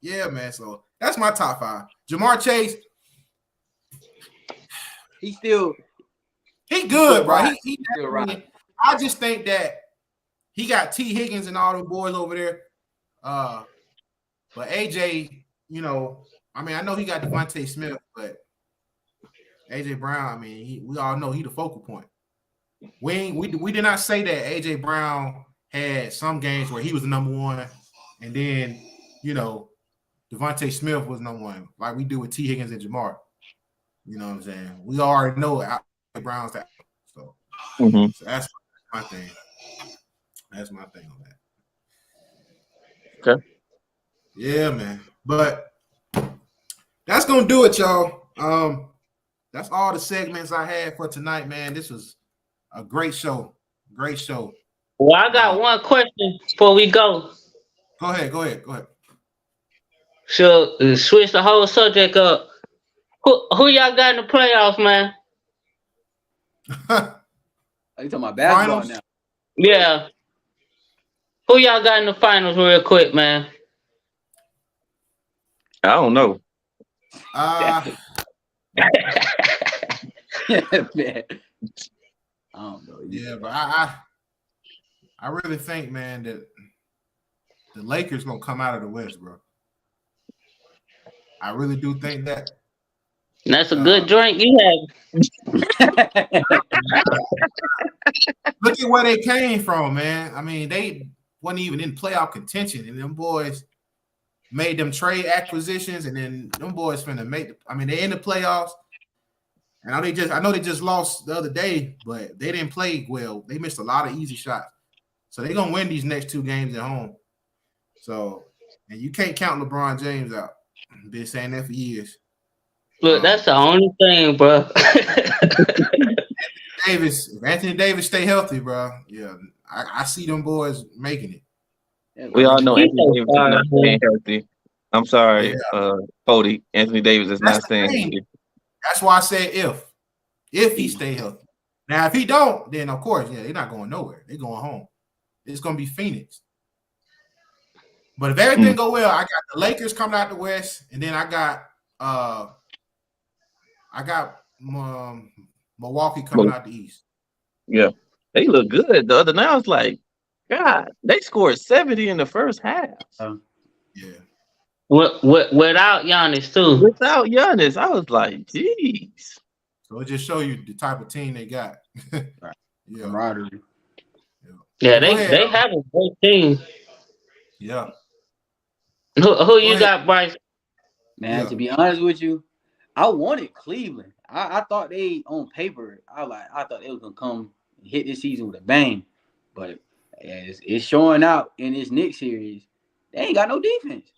A: yeah, man. So that's my top 5. Jamar Chase,
B: he
A: good, bro. He
B: still right.
A: I just think that he got T. Higgins and all them boys over there. But AJ, I mean, I know he got Devontae Smith, but AJ Brown, I mean, we all know he the focal point. We did not say that AJ Brown had some games where he was the number 1, and then Devontae Smith was number 1, like we do with T. Higgins and Jamar. You know what I'm saying? We already know AJ Brown's that. So, so that's my thing. That's my thing on that.
C: Okay.
A: Yeah, man. But that's gonna do it, y'all. That's all the segments I had for tonight, man. This was a great show. Great show.
D: Well, I got one question before we go.
A: Go ahead.
D: Should switch the whole subject up. Who y'all got in the playoffs, man?
B: Are you talking about basketball
A: Finals?
B: now?
D: Yeah. Who y'all got in the finals real quick, man?
C: I don't know.
B: Man. I don't know.
A: Yeah, but I really think, man, that the Lakers gonna come out of the West, bro. I really do think that.
D: That's a good drink you have.
A: Look at where they came from, man. I mean, they wasn't even in playoff contention, and them boys made them trade acquisitions, and then them boys finna they in the playoffs. And I know they just lost the other day, but they didn't play well. They missed a lot of easy shots. So they're gonna win these next 2 games at home. So, and you can't count LeBron James out. I've been saying that for years.
D: Look, that's the only thing, bro.
A: If Anthony Davis stay healthy, bro, yeah, I see them boys making it.
C: We all know Anthony Davis is not staying healthy. I'm sorry, Cody. Anthony Davis is not staying healthy.
A: That's why I said if he stay healthy. Now, if he don't, then of course, yeah, they're not going nowhere. They're going home. It's gonna be Phoenix. But if everything go well, I got the Lakers coming out the West, and then I got Milwaukee coming out the East.
C: Yeah, they look good. The other night I was like, God, they scored 70 in the first half.
A: Yeah.
D: Without Giannis too.
C: Without Giannis, I was like, geez.
A: So it just show you the type of team they got.
B: Right.
A: Yeah.
B: Camaraderie.
D: Yeah, they have a great team.
A: Yeah.
D: Who you got, Bryce?
B: Man, to be honest with you, I wanted Cleveland. I thought they on paper. I thought they was gonna come and hit this season with a bang, but it's showing out in this Knicks series. They ain't got no defense.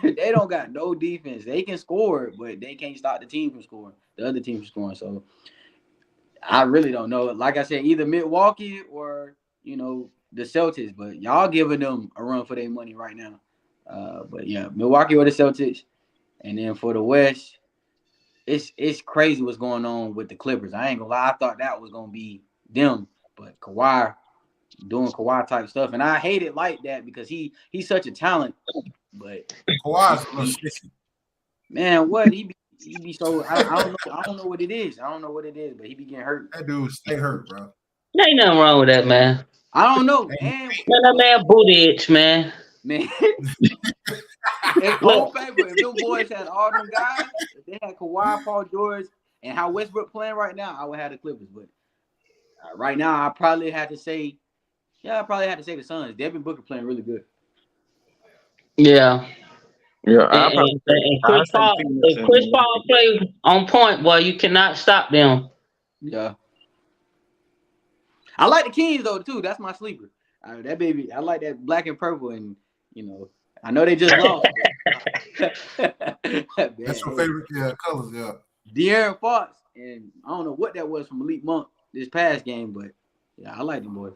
B: They don't got no defense. They can score, but they can't stop the team from scoring. The other team from scoring. So I really don't know. Like I said, either Milwaukee or the Celtics. But y'all giving them a run for their money right now. But yeah, Milwaukee or the Celtics. And then for the West, it's crazy what's going on with the Clippers. I ain't gonna lie, I thought that was gonna be them, but Kawhi doing Kawhi type stuff, and I hate it like that because he's such a talent. But
A: Kawhi's a little sissy.
B: Man, what he be so I don't know what it is. I don't know what it is, but he be getting hurt.
A: That dude stay hurt, bro.
D: There ain't nothing wrong with that, man.
B: I don't know,
D: man. That man booty itch, man.
B: Man. On paper, if them boys had all them guys, if they had Kawhi, Paul George, and how Westbrook playing right now, I would have the Clippers. But right now, I probably have to say the Suns. Devin Booker playing really good.
D: Yeah.
C: Yeah.
D: And Chris Paul, if Chris Paul plays on point, boy, you cannot stop them.
B: Yeah. I like the Kings though too. That's my sleeper. That baby, I like that black and purple, and I know they just lost.
A: That's your favorite colors, yeah.
B: De'Aaron Fox, and I don't know what that was from Malik Monk this past game, but yeah, I like them boys.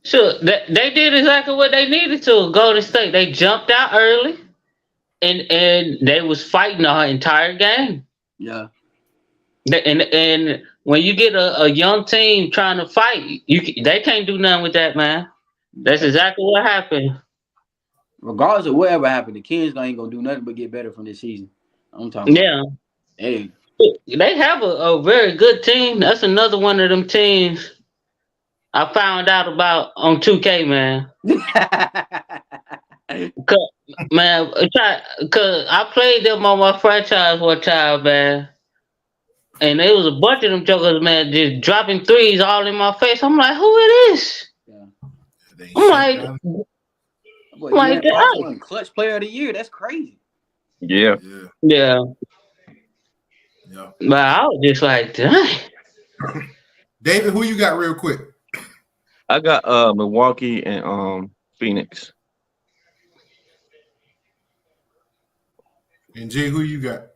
D: Sure, they did exactly what they needed to. Golden State, they jumped out early, and they was fighting the entire game.
B: Yeah.
D: And when you get a young team trying to fight, they can't do nothing with that, man. That's exactly what happened.
B: Regardless of whatever happened, the Kings ain't gonna do nothing but get better from this season. I'm talking.
D: Yeah.
B: About. Hey.
D: They have a very good team. That's another one of them teams I found out about on 2K, man. Cause I played them on my franchise one time, man. And there was a bunch of them jokers, man, just dropping threes all in my face. I'm like, who it is? Yeah. I'm like,
B: God. Clutch player of the year. That's crazy.
C: Yeah.
D: Yeah. But I was just like, dang.
A: David, who you got real quick?
C: I got Milwaukee and Phoenix.
A: And Jay, who you got?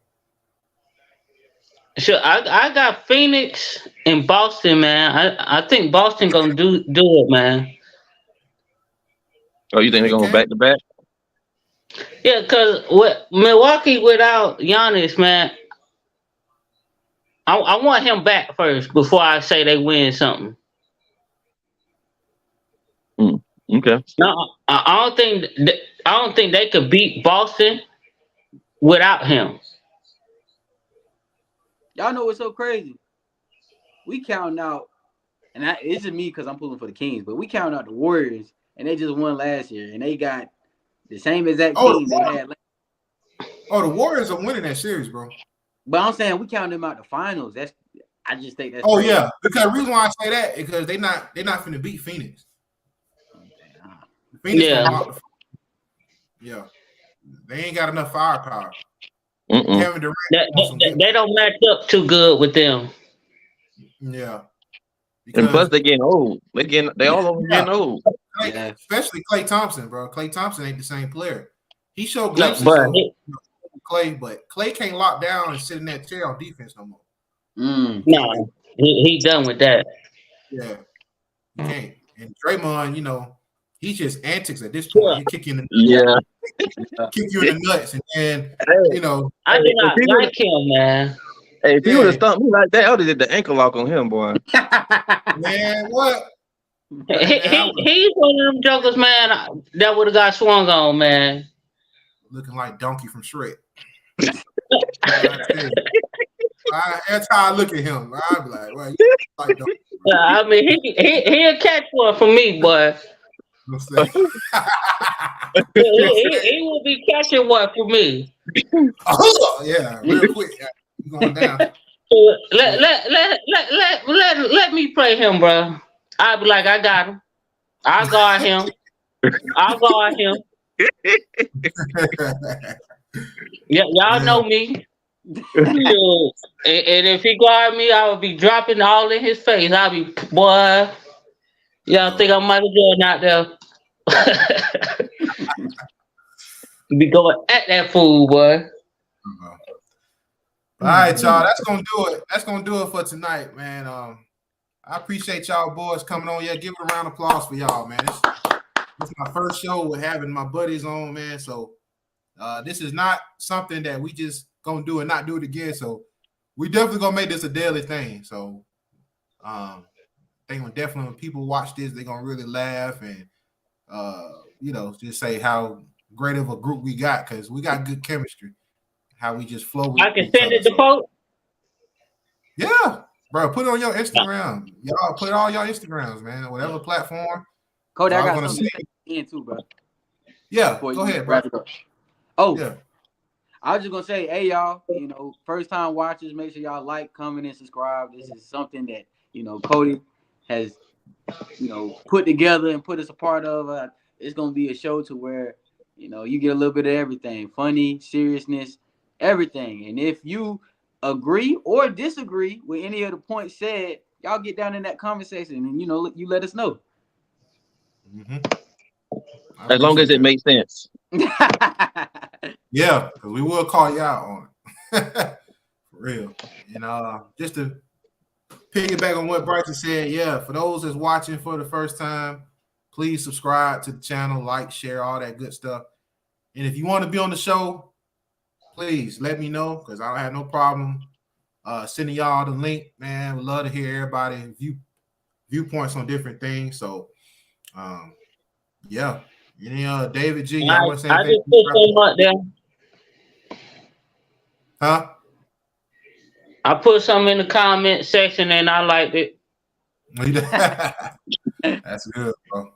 D: Sure, I got Phoenix and Boston, man. I think Boston gonna do it, man.
C: Oh, you think they're going back to back?
D: Yeah, because Milwaukee without Giannis, man, I want him back first before I say they win something.
C: Okay.
D: No, I don't think they could beat Boston without him.
B: Y'all know what's so crazy? We counting out, and it's just me because I'm pulling for the Kings, but we counting out the Warriors, and they just won last year, and they got the same exact team they had last year.
A: Oh, the Warriors are winning that series, bro.
B: But I'm saying we counting them out the finals. I just think that's.
A: Oh
B: crazy.
A: yeah, because the reason why I say that is because they're not finna beat Phoenix. Phoenix yeah, they ain't got enough firepower. Kevin Durant,
D: they don't match up too good with them.
A: Yeah,
C: and plus they getting old. They all over getting old.
A: Especially Klay Thompson, bro. Klay Thompson ain't the same player. He showed glimpses of Klay, but Klay can't lock down and sit in that chair on defense no more.
D: No, he done with that.
A: Yeah, he can't. And Draymond, he's just antics at this point. He kick you in the kick you in the nuts, and then
D: I do not like him, man.
C: Hey, if he would have stumped me like that, I would have did the ankle lock on him, boy.
A: Man, what?
D: He's one of them jokers, man. That would have got swung on, man.
A: Looking like Donkey from Shrek. That's how I look at him. I'd be like, well, you like Donkey.
D: I mean, he'll catch one for me, boy. he will be catching one for me.
A: Oh, yeah, real quick. Going down.
D: Let me play him, bro. I'll be like, I got him. I'll guard him. Yeah, y'all know me. Shoot. And if he guard me, I would be dropping all in his face. I'll be, boy, y'all think I'm Michael Jordan out there? Be going at that fool, boy.
A: All right, y'all. That's gonna do it. That's gonna do it for tonight, man. I appreciate y'all boys coming on. Yeah, give it a round of applause for y'all, man. This is my first show with having my buddies on, man. So this is not something that we just gonna do and not do it again. So we definitely gonna make this a daily thing. So I think when people watch this, they're gonna really laugh and just say how great of a group we got, because we got good chemistry. How we just flow with
D: I can
A: each
D: send
A: other.
D: it to folks.
A: Yeah, bro, put it on your Instagram. Y'all put it all your Instagrams, man. Whatever platform.
B: Cody, I
A: I'm
B: got
A: gonna
B: something
A: say-
B: to say in too, bro.
A: Yeah,
B: Before
A: go
B: you
A: ahead, bro.
B: wrap it up. Oh,
A: Yeah.
B: I was just gonna say, hey y'all, first time watchers, make sure y'all like, comment, and subscribe. This is something that Cody has put together and put us a part of. It's gonna be a show to where you get a little bit of everything, funny, seriousness, everything. And if you agree or disagree with any of the points said, y'all get down in that conversation and you let us know.
A: Mm-hmm.
C: As long as it makes sense.
A: Yeah, because we will call you out on it. For real. And just to piggyback on what Bryson said, yeah, for those that's watching for the first time, please subscribe to the channel, like, share, all that good stuff. And if you want to be on the show, please let me know, because I don't have no problem sending y'all the link, man. We'd love to hear everybody's viewpoints on different things. So, yeah. David G, y'all want to say
D: I
A: anything?
D: just put something up there.
A: Huh?
D: I put something in the comment section and I liked it.
A: That's good, bro.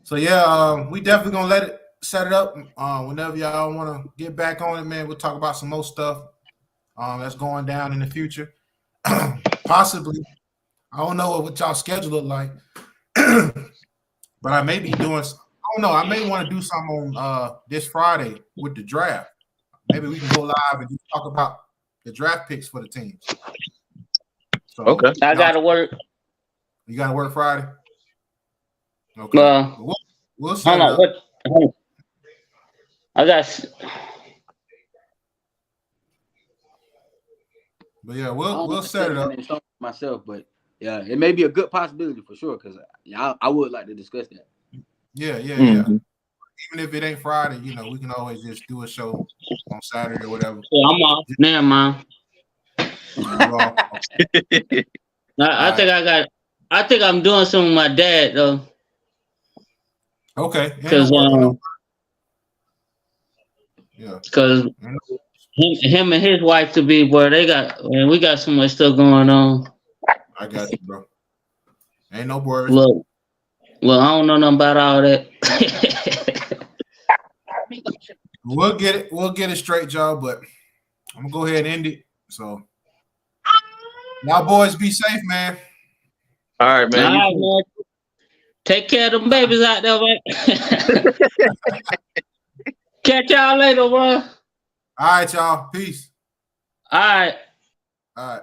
A: So yeah, we definitely gonna set it up. Whenever y'all want to get back on it, man, we'll talk about some more stuff that's going down in the future. Possibly, I don't know what y'all schedule look like, but I may be doing. I don't know. I may want to do something on this Friday with the draft. Maybe we can go live and just talk about the draft picks for the teams. So,
C: Okay.
D: I gotta work.
A: You gotta work Friday. Okay. We'll set it up.
D: I got.
A: But yeah, we'll set it up
B: myself. But yeah, it may be a good possibility for sure, because I would like to discuss that.
A: Yeah.
C: Mm-hmm.
A: Even if it ain't Friday, we can always just do a show on Saturday or whatever.
D: Yeah, I'm off now, man. I think I'm doing something with my dad though.
A: Okay.
D: Because him and his wife to be, boy, we got so much stuff going on.
A: I got you, bro. Ain't no worries.
D: Look, I don't know nothing about all that.
A: We'll get it straight, y'all. But I'm gonna go ahead and end it. So y'all boys be safe, man.
C: All right, man.
D: All right, man. Take care of them babies out there, man. Catch y'all later, bro.
A: All right, y'all. Peace.
D: All right.
A: All right.